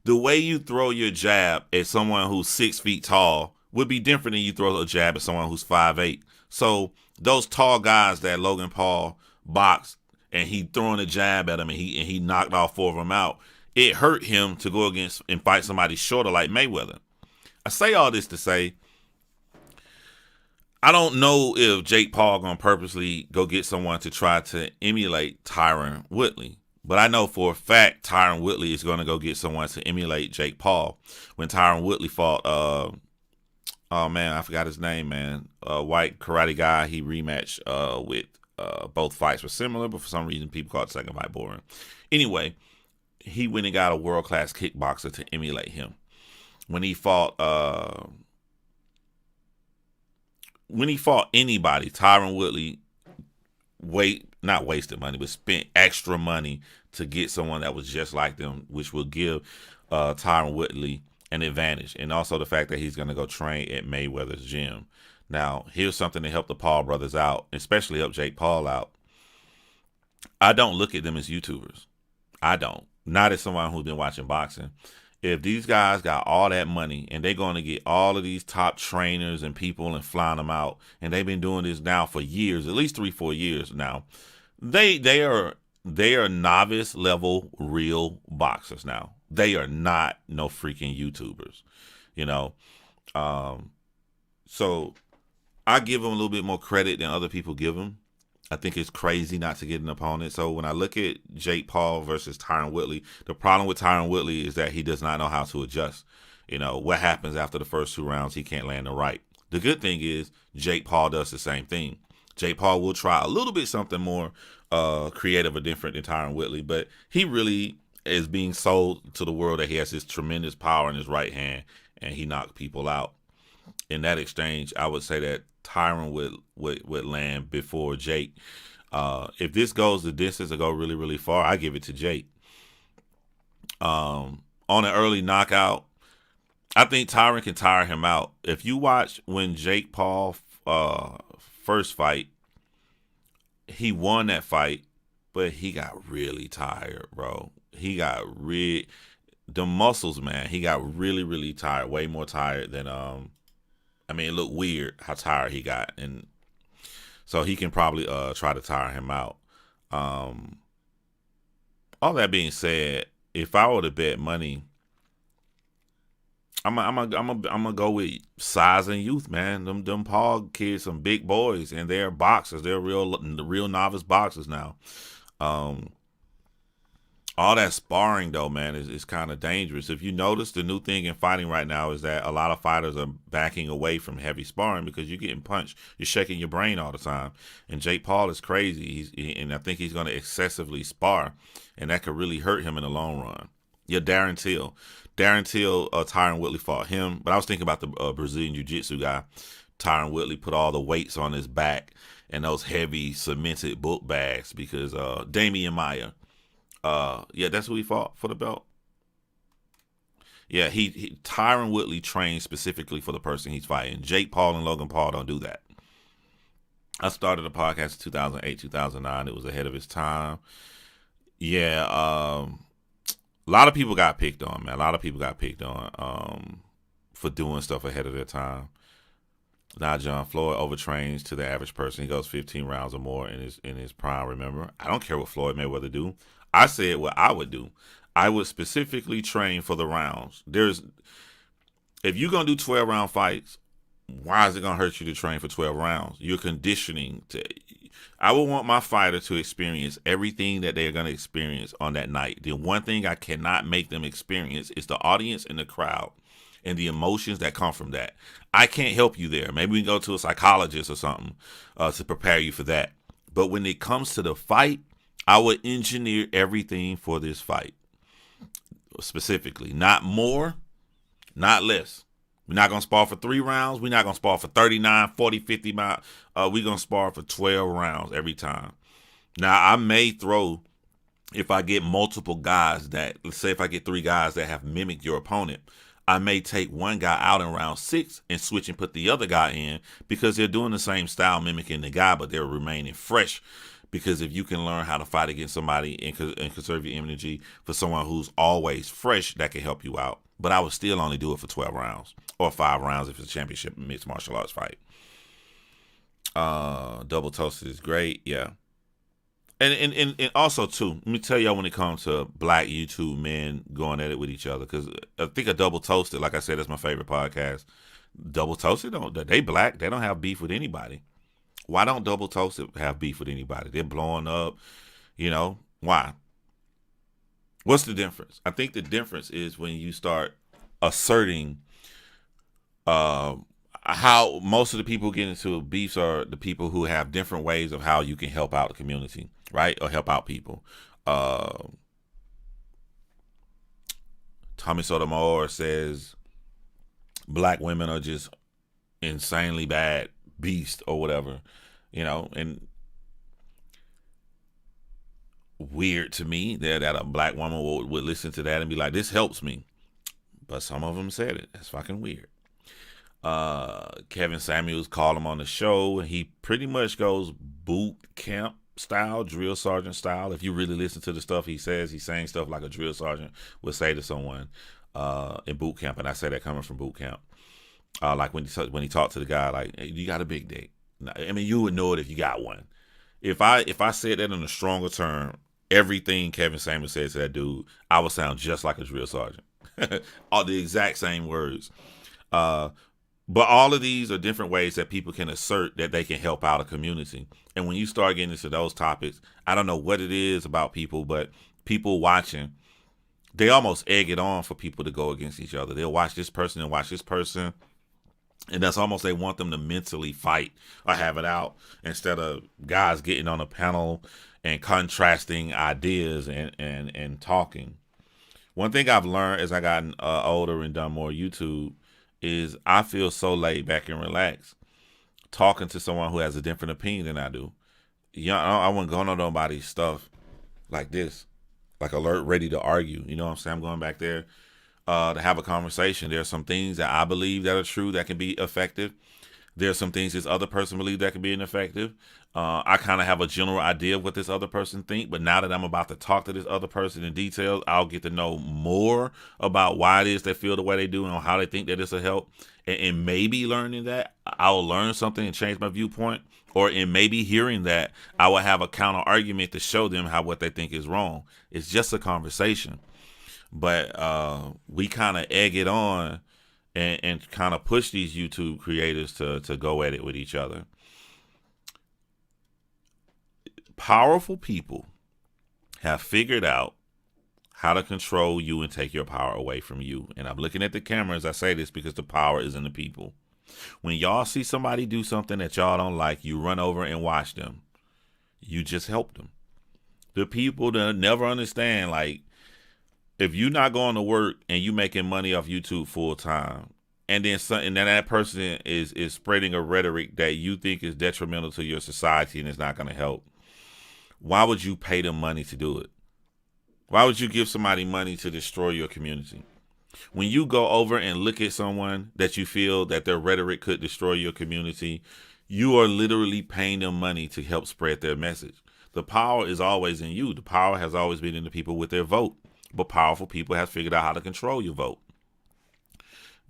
The way you throw your jab at someone who's 6 feet tall would be different than you throw a jab at someone who's 5'8". So those tall guys that Logan Paul boxed and he throwing a jab at him and he knocked all 4 of them out, it hurt him to go against and fight somebody shorter like Mayweather. I say all this to say, I don't know if Jake Paul gonna purposely go get someone to try to emulate Tyron Woodley. But I know for a fact Tyron Woodley is going to go get someone to emulate Jake Paul. When Tyron Woodley fought, oh man, I forgot his name, man. White karate guy. He rematched with both fights were similar, but for some reason people called the second fight boring. Anyway, he went and got a world-class kickboxer to emulate him. When he fought anybody, Tyron Woodley not wasted money, but spent extra money to get someone that was just like them, which will give Tyron Woodley an advantage. And also the fact that he's going to go train at Mayweather's gym. Now, here's something to help the Paul brothers out, especially help Jake Paul out. I don't look at them as YouTubers. I don't. Not as someone who's been watching boxing. If these guys got all that money and they're going to get all of these top trainers and people and flying them out, and they've been doing this now for years, at least 3-4 years now, they are novice level real boxers now. They are not no freaking YouTubers, you know. So I give them a little bit more credit than other people give them. I think it's crazy not to get an opponent. So when I look at Jake Paul versus Tyron Woodley, the problem with Tyron Woodley is that he does not know how to adjust. You know, what happens after the first 2 rounds, he can't land the right. The good thing is Jake Paul does the same thing. Jake Paul will try a little bit something more creative or different than Tyron Woodley, but he really is being sold to the world that he has this tremendous power in his right hand and he knocked people out. In that exchange, I would say that Tyron would land before Jake. If this goes the distance or go really, really far, I give it to Jake. On an early knockout, I think Tyron can tire him out. If you watch when Jake Paul first fight, he won that fight, but he got really tired, bro. He got the muscles, man. He got really, really tired, way more tired than it looked weird how tired he got, and so he can probably try to tire him out. All that being said, if I were to bet money, I'm gonna go with size and youth, man. Them Paul kids, some big boys, and they're boxers. They're real novice boxers now. Um, all that sparring though, man, is kind of dangerous. If you notice, the new thing in fighting right now is that a lot of fighters are backing away from heavy sparring because you're getting punched, you're shaking your brain all the time. And Jake Paul is crazy, and I think he's going to excessively spar, and that could really hurt him in the long run. Yeah, Darren Till, Tyron Whitley fought him, but I was thinking about the Brazilian Jiu-Jitsu guy. Tyron Whitley put all the weights on his back and those heavy cemented book bags because Damian Maia. Yeah, that's who he fought for the belt. Yeah, he Tyron Woodley trained specifically for the person he's fighting. Jake Paul and Logan Paul don't do that. I started a podcast in 2008, 2009. It was ahead of its time. Yeah, a lot of people got picked on, man. A lot of people got picked on for doing stuff ahead of their time. Now John Floyd overtrains to the average person. He goes 15 rounds or more in his prime. Remember, I don't care what Floyd Mayweather do. I said what I would do. I would specifically train for the rounds. If you're gonna do 12-round fights, why is it gonna hurt you to train for 12 rounds? You're conditioning to. I would want my fighter to experience everything that they're gonna experience on that night. The one thing I cannot make them experience is the audience and the crowd and the emotions that come from that. I can't help you there. Maybe we can go to a psychologist or something to prepare you for that. But when it comes to the fight, I would engineer everything for this fight. Specifically, not more, not less. We're not going to spar for 3 rounds. We're not going to spar for 39, 40, 50 miles. We're going to spar for 12 rounds every time. Now, I may throw, if I get multiple guys that, let's say if I get 3 guys that have mimicked your opponent, I may take one guy out in round 6 and switch and put the other guy in because they're doing the same style, mimicking the guy, but they're remaining fresh. Because if you can learn how to fight against somebody and conserve your energy for someone who's always fresh, that can help you out. But I would still only do it for 12 rounds or 5 rounds if it's a championship mixed martial arts fight. Double toasted is great, yeah. And also too, let me tell y'all when it comes to black YouTube men going at it with each other, because I think a double toasted, like I said, that's my favorite podcast. Double toasted they black, they don't have beef with anybody. Why don't double toasted have beef with anybody? They're blowing up, why? What's the difference? I think the difference is when you start asserting how most of the people get into beefs are the people who have different ways of how you can help out the community, right? Or help out people. Tommy Sotomayor says black women are just insanely bad beast or whatever, and weird to me that a black woman would listen to that and be like, this helps me. But some of them said it. That's fucking weird. Kevin Samuels called him on the show, and he pretty much goes boot camp style, drill sergeant style. If you really listen to the stuff he says, he's saying stuff like a drill sergeant would say to someone in boot camp, and I say that coming from boot camp. Like when he talked to the guy, like, hey, you got a big dick. I mean, you would know it if you got one. If I said that in a stronger term, everything Kevin Samuels said to that dude, I would sound just like a drill sergeant. All the exact same words. But all of these are different ways that people can assert that they can help out a community. And when you start getting into those topics, I don't know what it is about people, but people watching, they almost egg it on for people to go against each other. They'll watch this person and watch this person. And that's almost they want them to mentally fight or have it out instead of guys getting on a panel and contrasting ideas and talking. One thing I've learned as I gotten older and done more YouTube is I feel so laid back and relaxed talking to someone who has a different opinion than I do. I wouldn't go on nobody's stuff like this, like alert, ready to argue. You know what I'm saying? I'm going back there to have a conversation. There are some things that I believe that are true that can be effective. There's some things this other person believes that can be ineffective. I kind of have a general idea of what this other person thinks, but now that I'm about to talk to this other person in detail, I'll get to know more about why it is they feel the way they do and how they think that this will help. And maybe learning that, I'll learn something and change my viewpoint. Or in maybe hearing that, I will have a counter argument to show them how what they think is wrong. It's just a conversation. But we kind of egg it on and kind of push these YouTube creators to go at it with each other. Powerful people have figured out how to control you and take your power away from you. And I'm looking at the camera as I say this because the power is in the people. When y'all see somebody do something that y'all don't like, you run over and watch them. You just help them. The people that never understand, like, if you're not going to work and you making money off YouTube full time, and then that person is spreading a rhetoric that you think is detrimental to your society and is not going to help, why would you pay them money to do it? Why would you give somebody money to destroy your community? When you go over and look at someone that you feel that their rhetoric could destroy your community, you are literally paying them money to help spread their message. The power is always in you. The power has always been in the people with their vote. But powerful people have figured out how to control your vote.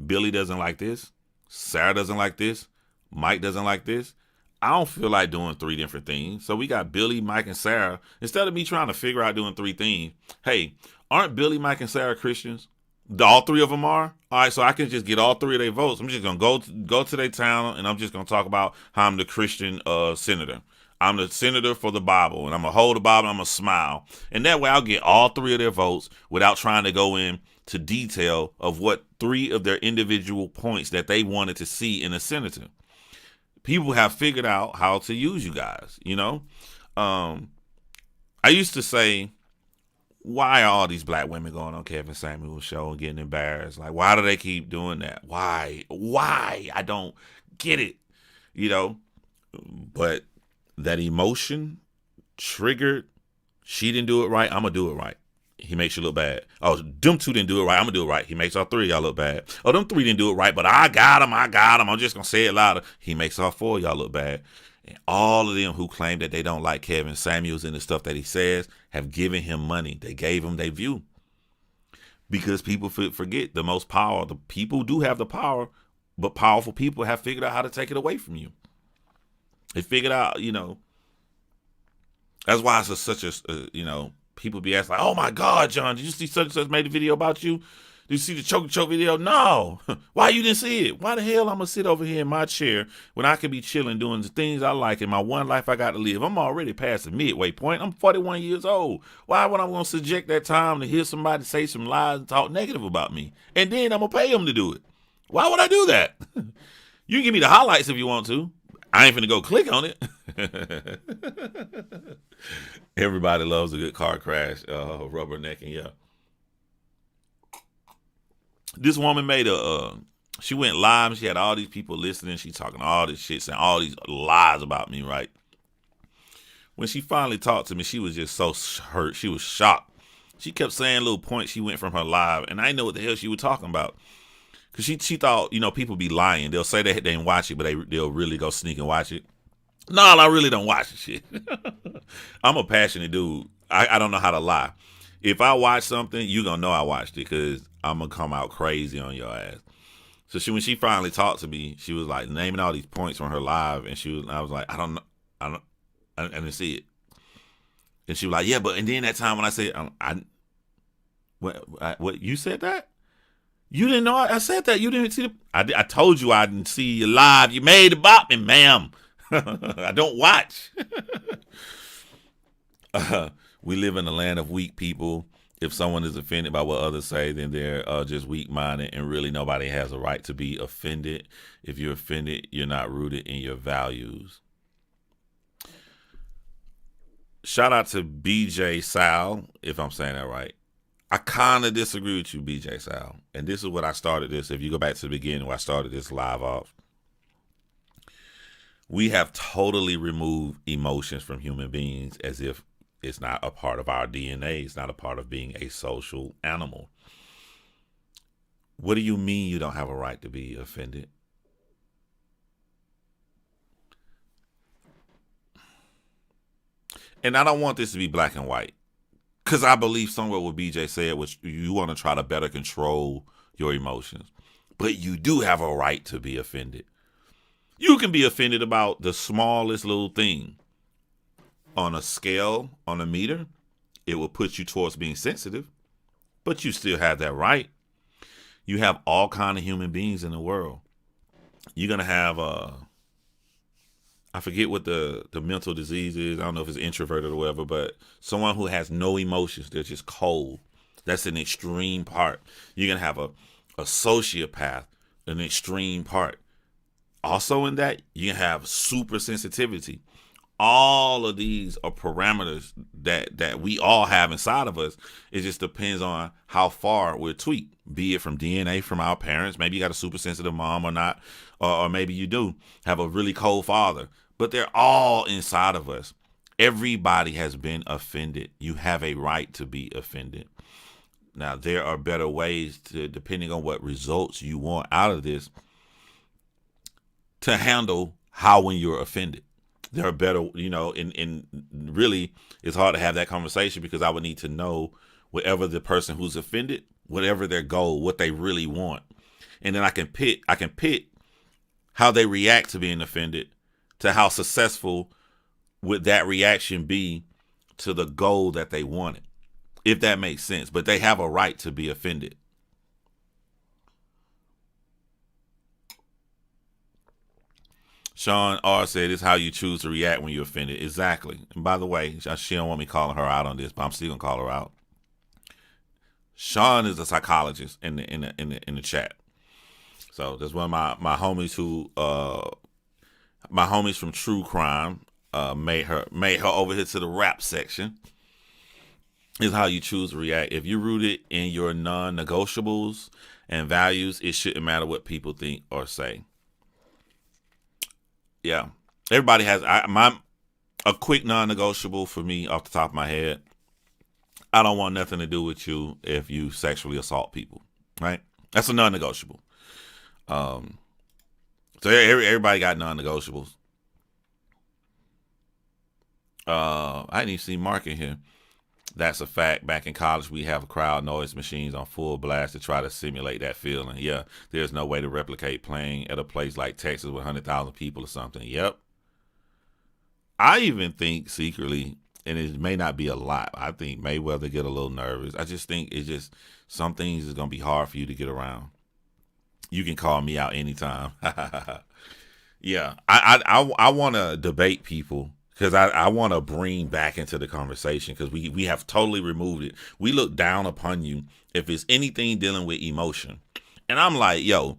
Billy doesn't like this. Sarah doesn't like this. Mike doesn't like this. I don't feel like doing 3 different things. So we got Billy, Mike, and Sarah. Instead of me trying to figure out doing 3 things, hey, aren't Billy, Mike, and Sarah Christians? All 3 of them are? All right, so I can just get all 3 of their votes. I'm just going to go to their town, and I'm just going to talk about how I'm the Christian senator. I'm the senator for the Bible, and I'm going to hold the Bible, and I'm going to smile. And that way I'll get all 3 of their votes without trying to go into detail of what 3 of their individual points that they wanted to see in a senator. People have figured out how to use you guys, you know? I used to say, why are all these black women going on Kevin Samuel's show and getting embarrassed? Like, why do they keep doing that? Why? I don't get it, you know? But that emotion triggered, she didn't do it right, I'm going to do it right. He makes you look bad. Oh, them 2 didn't do it right, I'm going to do it right. He makes all 3 of y'all look bad. Oh, them 3 didn't do it right, but I got him. I'm just going to say it louder. He makes all 4 of y'all look bad. And all of them who claim that they don't like Kevin Samuels and the stuff that he says have given him money. They gave him their view. Because people forget the most power. The people do have the power, but powerful people have figured out how to take it away from you. They figured out, you know, that's why it's such a, you know, people be asking, like, oh my God, John, did you see such and such made a video about you? Did you see the choke video? No. Why you didn't see it? Why the hell I'm going to sit over here in my chair when I could be chilling doing the things I like in my one life I got to live? I'm already past the midway point. I'm 41 years old. Why would I want to subject that time to hear somebody say some lies and talk negative about me? And then I'm going to pay them to do it. Why would I do that? You can give me the highlights if you want to. I ain't finna go click on it. Everybody loves a good car crash, rubbernecking, yeah. This woman made she went live and she had all these people listening. She talking all this shit, saying all these lies about me, right? When she finally talked to me, she was just so hurt. She was shocked. She kept saying little points she went from her live, and I didn't know what the hell she was talking about. Because she thought, you know, people be lying. They'll say they didn't watch it, but they'll really go sneak and watch it. No, I really don't watch the shit. I'm a passionate dude. I don't know how to lie. If I watch something, you going to know I watched it because I'm going to come out crazy on your ass. So when she finally talked to me, she was like naming all these points from her live, and I was like, I didn't see it. And she was like, yeah, but and then that time when I said, what you said that? You didn't know I said that. You didn't see I told you I didn't see you live. You made it about me, ma'am. I don't watch. We live in a land of weak people. If someone is offended by what others say, then they're just weak-minded, and really nobody has a right to be offended. If you're offended, you're not rooted in your values. Shout out to BJ Sal, if I'm saying that right. I kind of disagree with you, BJ Sal. And this is what I started this. If you go back to the beginning where I started this live off. We have totally removed emotions from human beings as if it's not a part of our DNA. It's not a part of being a social animal. What do you mean you don't have a right to be offended? And I don't want this to be black and white. Because I believe somewhere what BJ said, which you want to try to better control your emotions. But you do have a right to be offended. You can be offended about the smallest little thing. On a scale, on a meter, it will put you towards being sensitive. But you still have that right. You have all kind of human beings in the world. You're gonna have I forget what the mental disease is. I don't know if it's introverted or whatever, but someone who has no emotions, they're just cold. That's an extreme part. You're gonna have a sociopath, an extreme part. Also in that, you can have super sensitivity. All of these are parameters that we all have inside of us. It just depends on how far we're tweaked, be it from DNA from our parents. Maybe you got a super sensitive mom or not, or maybe you do have a really cold father. But they're all inside of us. Everybody has been offended. You have a right to be offended. Now, there are better ways to, depending on what results you want out of this, to handle how when you're offended. There are better, and really it's hard to have that conversation because I would need to know whatever the person who's offended, whatever their goal, what they really want. And then I can pit how they react to being offended to how successful would that reaction be to the goal that they wanted, if that makes sense. But they have a right to be offended. Sean R. said, it's how you choose to react when you're offended. Exactly. And by the way, she don't want me calling her out on this, but I'm still going to call her out. Sean is a psychologist in the chat. So there's one of my homies who, my homies from True Crime, made her over here to the rap section. Is how you choose to react. If you're rooted in your non-negotiables and values, it shouldn't matter what people think or say. Yeah, everybody has a quick non-negotiable for me off the top of my head. I don't want nothing to do with you if you sexually assault people, right? That's a non-negotiable. So everybody got non-negotiables. I didn't even see Mark in here. That's a fact. Back in college, we have crowd noise machines on full blast to try to simulate that feeling. Yeah, there's no way to replicate playing at a place like Texas with 100,000 people or something. Yep. I even think secretly, and it may not be a lot, I think Mayweather get a little nervous. I just think some things is going to be hard for you to get around. You can call me out anytime. Yeah, I want to debate people. Because I want to bring back into the conversation because we have totally removed it. We look down upon you if it's anything dealing with emotion. And I'm like, yo,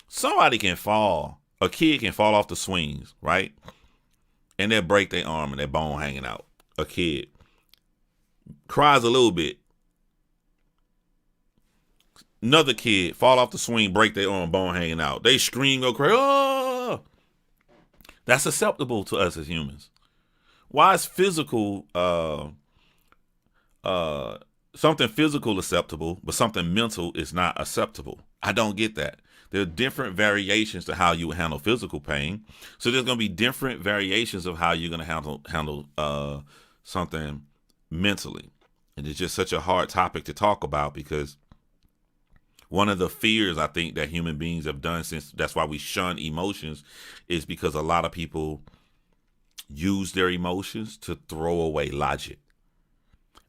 somebody can fall. A kid can fall off the swings, right? And they'll break their arm and their bone hanging out. A kid cries a little bit. Another kid fall off the swing, break their arm, bone hanging out. They scream, go crazy. Oh! That's acceptable to us as humans. Why is physical, something physical acceptable, but something mental is not acceptable? I don't get that. There are different variations to how you would handle physical pain. So there's going to be different variations of how you're going to handle something mentally. And it's just such a hard topic to talk about because one of the fears I think that human beings have done since that's why we shun emotions is because a lot of people use their emotions to throw away logic.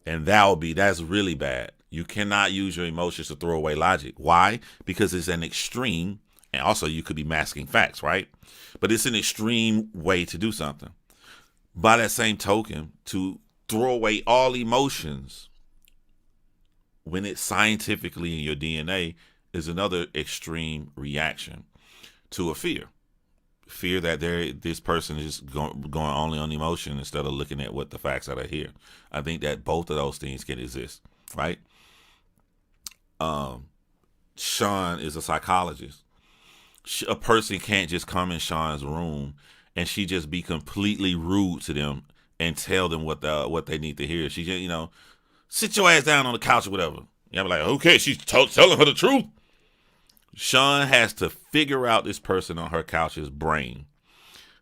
And that's really bad. You cannot use your emotions to throw away logic. Why? Because it's an extreme, and also you could be masking facts, right? But it's an extreme way to do something. By that same token, to throw away all emotions when it's scientifically in your DNA is another extreme reaction to a fear. Fear that this person is going only on emotion instead of looking at what the facts that are here. I think that both of those things can exist, right? Sean is a psychologist. A person can't just come in Sean's room and she just be completely rude to them and tell them what they need to hear. She just, sit your ass down on the couch or whatever. I'm like, okay, she's telling her the truth. Sean has to figure out this person on her couch's brain.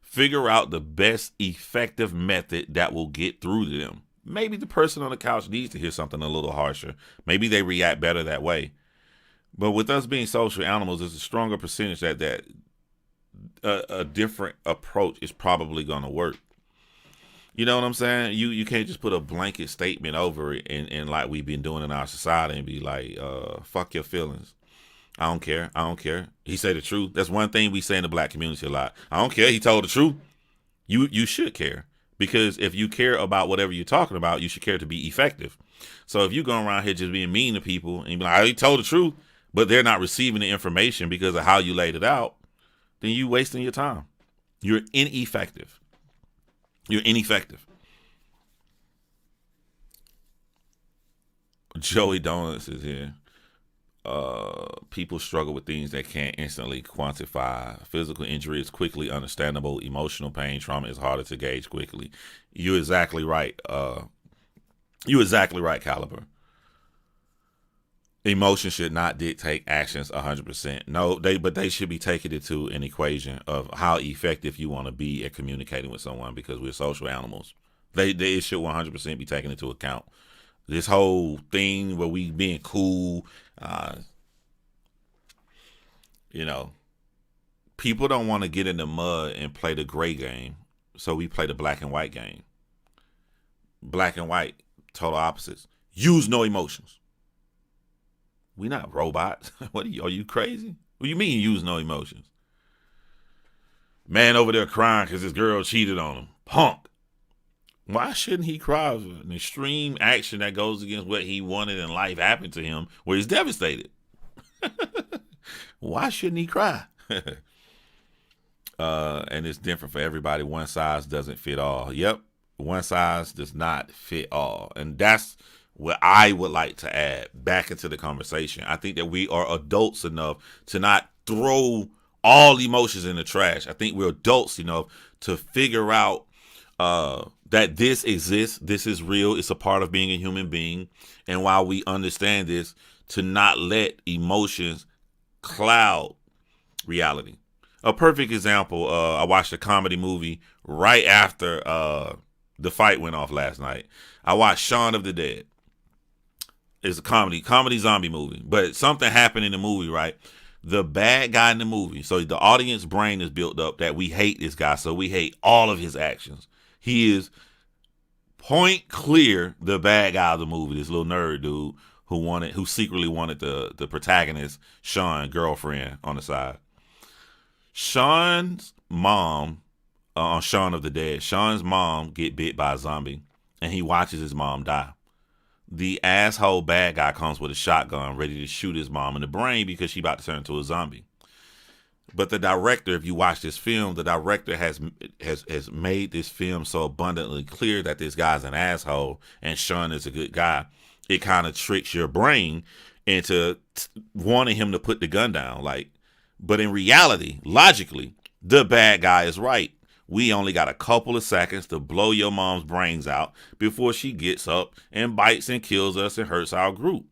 Figure out the best effective method that will get through to them. Maybe the person on the couch needs to hear something a little harsher. Maybe they react better that way. But with us being social animals, there's a stronger percentage that a different approach is probably going to work. You know what I'm saying? You can't just put a blanket statement over it and like we've been doing in our society and be like, fuck your feelings. I don't care. I don't care. He said the truth. That's one thing we say in the black community a lot. I don't care. He told the truth. You should care, because if you care about whatever you're talking about, you should care to be effective. So if you go around here just being mean to people and you be like, he told the truth, but they're not receiving the information because of how you laid it out, then you wasting your time. You're ineffective. You're ineffective. Joey Donuts is here. People struggle with things they can't instantly quantify. Physical injury is quickly understandable. Emotional pain, trauma is harder to gauge quickly. You're exactly right. You're exactly right, Caliber. Emotion should not dictate actions 100%. No, but they should be taking it to an equation of how effective you want to be at communicating with someone, because we're social animals. They should 100% be taken into account. This whole thing where we being cool, people don't want to get in the mud and play the gray game, so we play the black and white game. Black and white, total opposites. Use no emotions. We not robots. What are you crazy? What do you mean use no emotions? Man over there crying because his girl cheated on him. Punk. Why shouldn't he cry? An extreme action that goes against what he wanted in life happened to him where he's devastated. Why shouldn't he cry? And it's different for everybody. One size doesn't fit all. Yep. One size does not fit all. And that's what I would like to add back into the conversation. I think that we are adults enough to not throw all emotions in the trash. I think we're adults enough to figure out that this exists, this is real, it's a part of being a human being. And while we understand this, to not let emotions cloud reality. A perfect example, I watched a comedy movie right after the fight went off last night. I watched Shaun of the Dead. It's a comedy zombie movie. But something happened in the movie, right? The bad guy in the movie, so the audience brain is built up that we hate this guy, so we hate all of his actions. He is point clear the bad guy of the movie, this little nerd dude who secretly wanted the protagonist, Sean, girlfriend on the side. Sean's mom, on Shaun of the Dead, Sean's mom get bit by a zombie, and he watches his mom die. The asshole bad guy comes with a shotgun ready to shoot his mom in the brain because she about to turn into a zombie. But the director, if you watch this film, the director has made this film so abundantly clear that this guy's an asshole and Sean is a good guy. It kind of tricks your brain into wanting him to put the gun down. But in reality, logically, the bad guy is right. We only got a couple of seconds to blow your mom's brains out before she gets up and bites and kills us and hurts our group.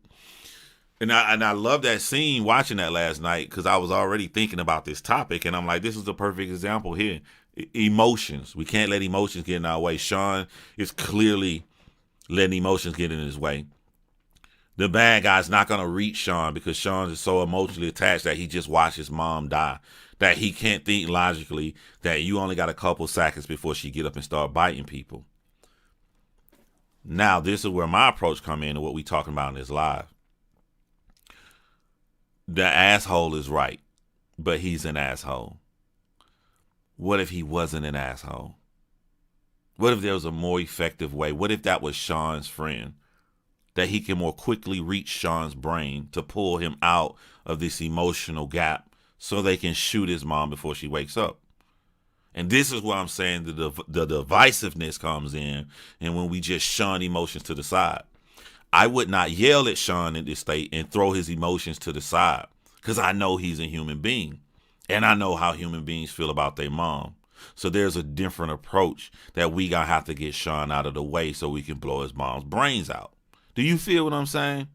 And I love that scene watching that last night because I was already thinking about this topic. And I'm like, this is a perfect example here. Emotions. We can't let emotions get in our way. Sean is clearly letting emotions get in his way. The bad guy's not going to reach Sean because Sean is so emotionally attached that he just watched his mom die, that he can't think logically that you only got a couple seconds before she get up and start biting people. Now, this is where my approach come in and what we talking about in this live. The asshole is right, but he's an asshole. What if he wasn't an asshole? What if there was a more effective way? What if that was Sean's friend? That he can more quickly reach Sean's brain to pull him out of this emotional gap so they can shoot his mom before she wakes up. And this is what I'm saying, the divisiveness comes in, and when we just shun emotions to the side. I would not yell at Sean in this state and throw his emotions to the side because I know he's a human being and I know how human beings feel about their mom. So there's a different approach that we gonna have to get Sean out of the way so we can blow his mom's brains out. Do you feel what I'm saying?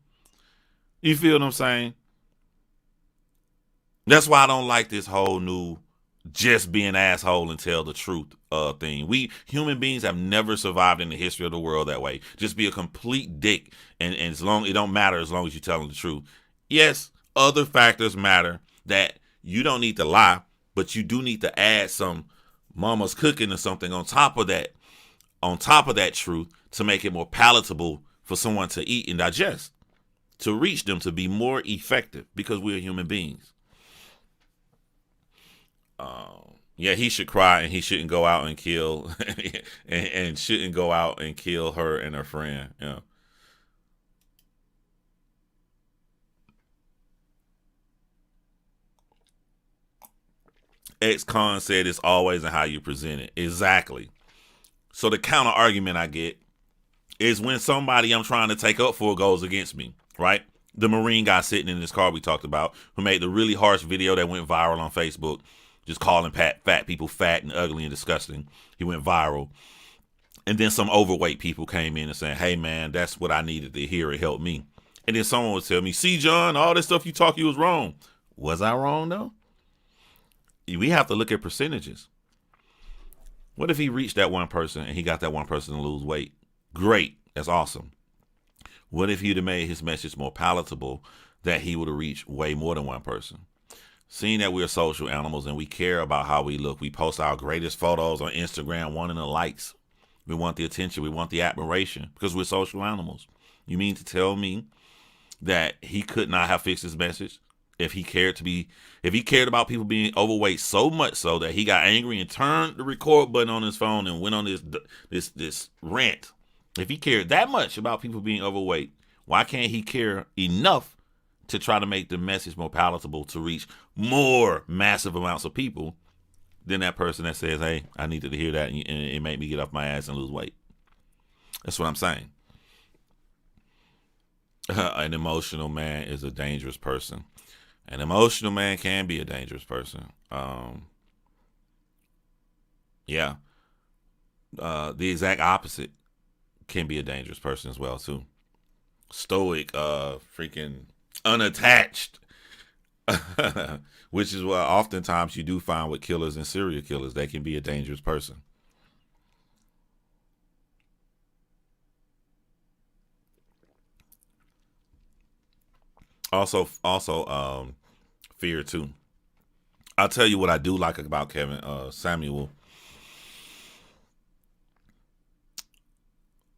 You feel what I'm saying? That's why I don't like this whole new just be an asshole and tell the truth thing. We human beings have never survived in the history of the world that way. Just be a complete dick, and as long it don't matter as long as you're telling the truth. Yes, other factors matter that you don't need to lie, but you do need to add some mama's cooking or something on top of that truth to make it more palatable for someone to eat and digest. to reach them to be more effective because we're human beings. Yeah, he should cry and he shouldn't go out and kill and shouldn't go out and kill her and her friend. You know. Ex-con said it's always in how you present it. Exactly. So the counter argument I get is when somebody I'm trying to take up for goes against me, right? The Marine guy sitting in this car we talked about, who made the really harsh video that went viral on Facebook, just calling fat people fat and ugly and disgusting. He went viral. And then some overweight people came in and saying, hey, man, that's what I needed to hear. It helped me. And then someone would tell me, see, John, all this stuff you was wrong. Was I wrong, though? We have to look at percentages. What if he reached that one person and he got that one person to lose weight? Great. That's awesome. What if he'd have made his message more palatable that he would have reached way more than one person? Seeing that we're social animals and we care about how we look, we post our greatest photos on Instagram wanting the likes. We want the attention. We want the admiration because we're social animals. You mean to tell me that he could not have fixed his message if he cared about people being overweight so much so that he got angry and turned the record button on his phone and went on this rant? If he cared that much about people being overweight, why can't he care enough to try to make the message more palatable to reach more massive amounts of people than that person that says, hey, I needed to hear that and it made me get off my ass and lose weight? That's what I'm saying. An emotional man is a dangerous person. An emotional man can be a dangerous person. Yeah. The exact opposite can be a dangerous person as well, too. Stoic, freaking unattached. Which is what oftentimes you do find with killers and serial killers. They can be a dangerous person. Also, fear too. I'll tell you what I do like about Kevin Samuel.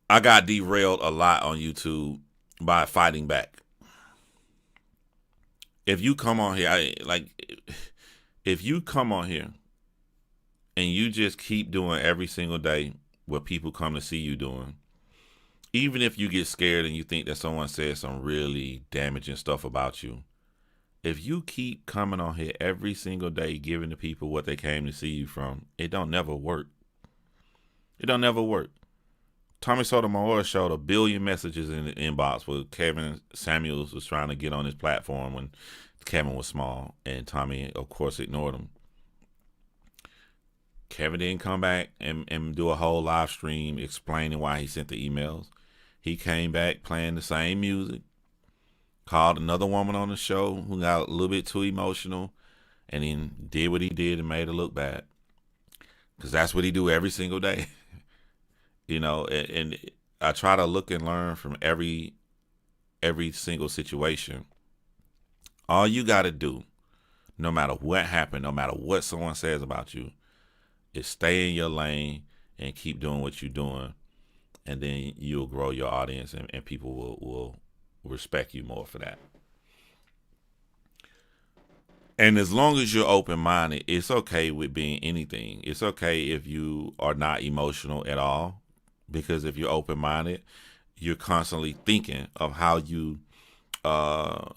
I got derailed a lot on YouTube by fighting back. If you come on here, if you come on here and you just keep doing every single day what people come to see you doing, even if you get scared and you think that someone said some really damaging stuff about you, if you keep coming on here every single day giving the people what they came to see you from, it don't never work. It don't never work. Tommy Sotomayor showed 1 billion messages in the inbox where Kevin Samuels was trying to get on his platform when Kevin was small, and Tommy, of course, ignored him. Kevin didn't come back and do a whole live stream explaining why he sent the emails. He came back playing the same music, called another woman on the show who got a little bit too emotional, and then did what he did and made her look bad. Because that's what he do every single day. You know, and I try to look and learn from every single situation. All you got to do, no matter what happened, no matter what someone says about you, is stay in your lane and keep doing what you're doing. And then you'll grow your audience and people will respect you more for that. And as long as you're open-minded, it's okay with being anything. It's okay if you are not emotional at all. Because if you're open-minded, you're constantly thinking of how you can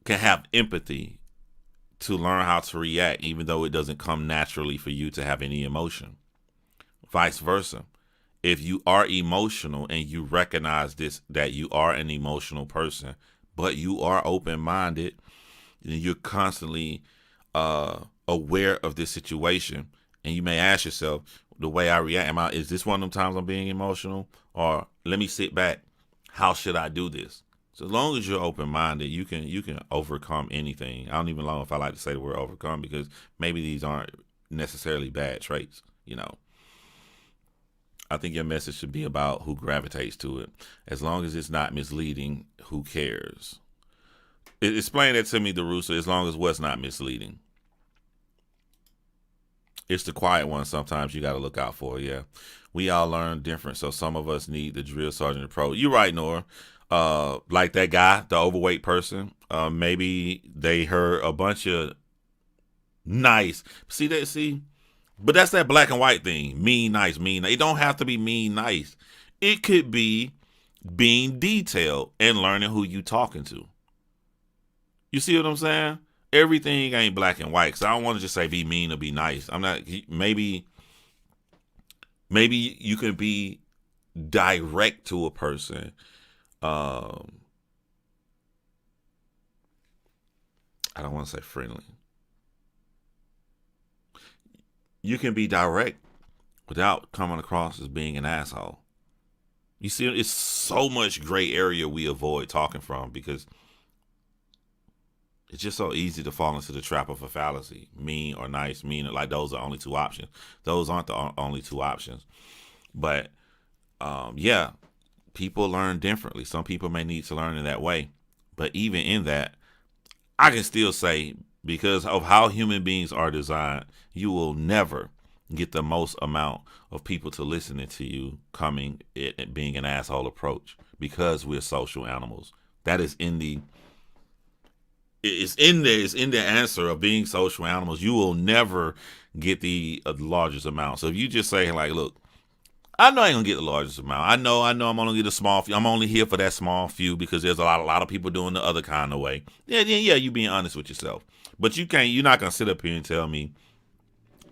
have empathy to learn how to react, even though it doesn't come naturally for you to have any emotion. Vice versa. If you are emotional and you recognize this, that you are an emotional person, but you are open-minded, and you're constantly aware of this situation, and you may ask yourself, the way I react, is this one of them times I'm being emotional? Or let me sit back. How should I do this? So as long as you're open-minded, you can overcome anything. I don't even know if I like to say the word overcome, because maybe these aren't necessarily bad traits, you know. I think your message should be about who gravitates to it. As long as it's not misleading, who cares? Explain that to me, DeRusso, as long as what's not misleading. It's the quiet one sometimes you got to look out for, yeah. We all learn different, so some of us need the drill sergeant approach. You're right, Nora. Like that guy, the overweight person. Maybe they heard a bunch of nice. See that? See, but that's that black and white thing. Mean, nice, mean. It don't have to be mean, nice. It could be being detailed and learning who you talking to. You see what I'm saying? Everything ain't black and white. Cause I don't want to just say be mean or be nice. I'm not. Maybe you can be direct to a person. I don't want to say friendly. You can be direct without coming across as being an asshole. You see, it's so much gray area we avoid talking from because it's just so easy to fall into the trap of a fallacy. Mean or nice, mean, like those are only two options. Those aren't the only two options. But yeah, people learn differently. Some people may need to learn in that way. But even in that, I can still say, because of how human beings are designed, you will never get the most amount of people to listening to you coming at being an asshole approach, because we're social animals. That is in the it's in there. It's in the answer of being social animals. You will never get the largest amount. So if you just say like, look, I know I ain't gonna get the largest amount. I know I'm only get a small few. I'm only here for that small few because there's a lot of people doing the other kind of way. Yeah, you being honest with yourself. But you're not gonna sit up here and tell me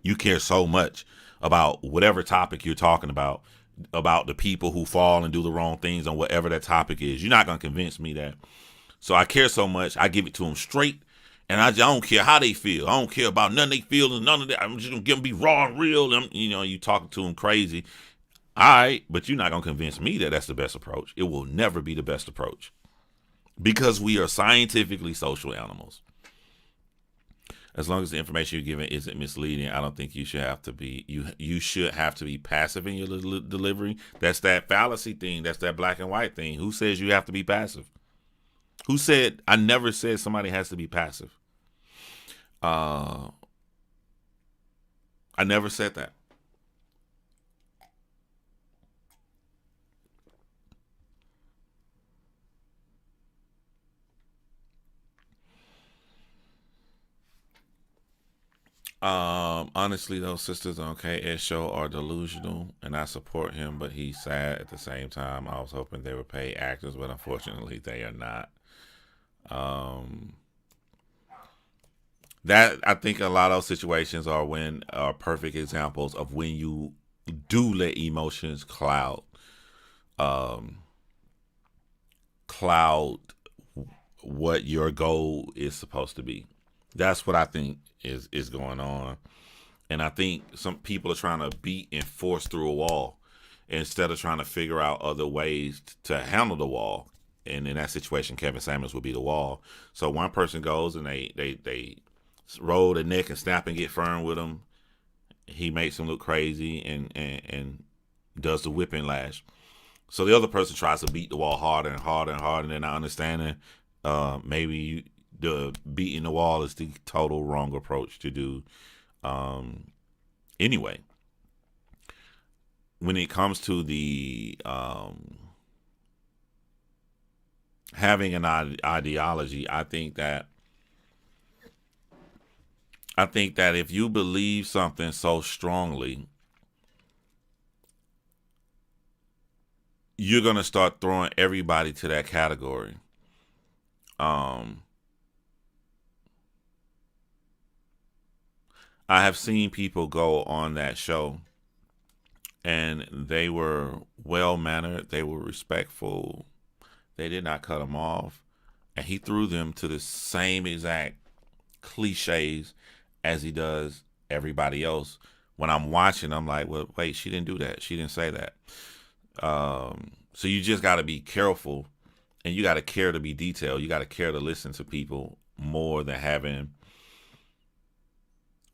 you care so much about whatever topic you're talking about the people who fall and do the wrong things on whatever that topic is. You're not gonna convince me that. So I care so much, I give it to them straight, and I don't care how they feel. I don't care about none they feel and none of that. I'm just gonna give them be raw and real. And, you talking to them crazy. All right, but you're not gonna convince me that that's the best approach. It will never be the best approach because we are scientifically social animals. As long as the information you're giving isn't misleading, I don't think you should have to be you should have to be passive in your delivery. That's that fallacy thing. That's that black and white thing. Who says you have to be passive? Who said? I never said somebody has to be passive. I never said that. Honestly, those sisters on KS show are delusional, and I support him, but he's sad at the same time. I was hoping they were paid actors, but unfortunately, they are not. Um, that I think a lot of those situations are perfect examples of when you do let emotions um, cloud what your goal is supposed to be. That's what I think is going on. And I think some people are trying to beat and force through a wall instead of trying to figure out other ways to handle the wall. And in that situation, Kevin Samuels would be the wall. So one person goes and they roll the neck and snap and get firm with him. He makes him look crazy and does the whipping lash. So the other person tries to beat the wall harder and harder and harder, and they're not understanding maybe the beating the wall is the total wrong approach to do. Anyway, when it comes to the having an ideology, I think that if you believe something so strongly, you're gonna start throwing everybody to that category. I have seen people go on that show and they were well mannered, they were respectful, they did not cut him off, and he threw them to the same exact cliches as he does everybody else. When I'm watching, I'm like, well, wait, she didn't do that. She didn't say that. So you just got to be careful, and you got to care to be detailed. You got to care to listen to people more than having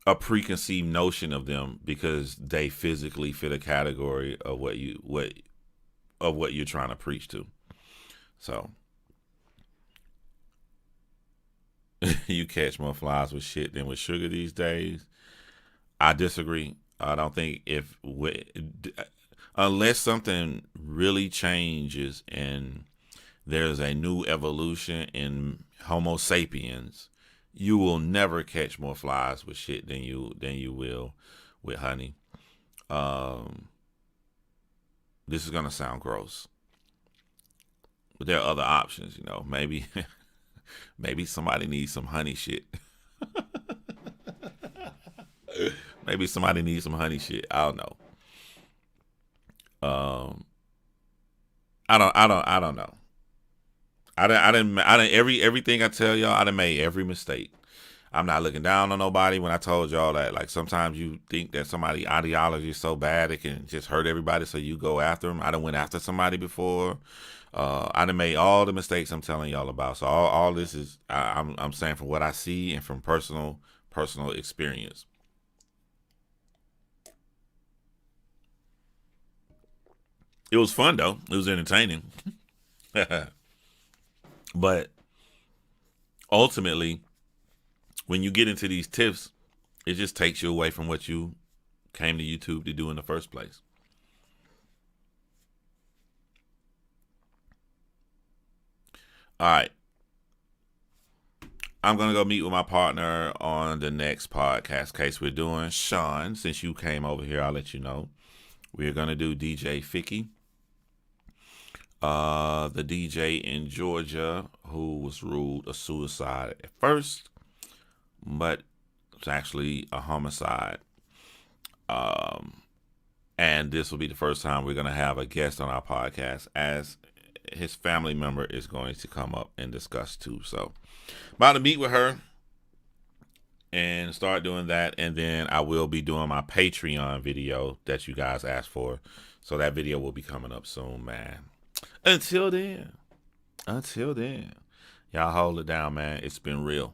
a preconceived notion of them because they physically fit a category of what you're trying to preach to. So you catch more flies with shit than with sugar these days. I disagree. I don't think unless something really changes and there's a new evolution in Homo sapiens, you will never catch more flies with shit than you will with honey. This is gonna sound gross, but there are other options. Maybe maybe somebody needs some honey shit. Maybe somebody needs some honey shit. I don't know. I don't know. I didn't everything I tell y'all, I done made every mistake. I'm not looking down on nobody when I told y'all that, like, sometimes you think that somebody's ideology is so bad it can just hurt everybody, so you go after them. I done went after somebody before. I done made all the mistakes I'm telling y'all about. So all this is I'm saying from what I see and from personal experience. It was fun though. It was entertaining. But ultimately, when you get into these tips, it just takes you away from what you came to YouTube to do in the first place. All right. I'm going to go meet with my partner on the next podcast case we're doing. Sean, since you came over here, I'll let you know. We're going to do DJ Ficky. The DJ in Georgia who was ruled a suicide at first, but it's actually a homicide. And this will be the first time we're going to have a guest on our podcast, as his family member is going to come up and discuss too. So about to meet with her and start doing that. And then I will be doing my Patreon video that you guys asked for. So that video will be coming up soon, man. Until then, y'all hold it down, man. It's been real.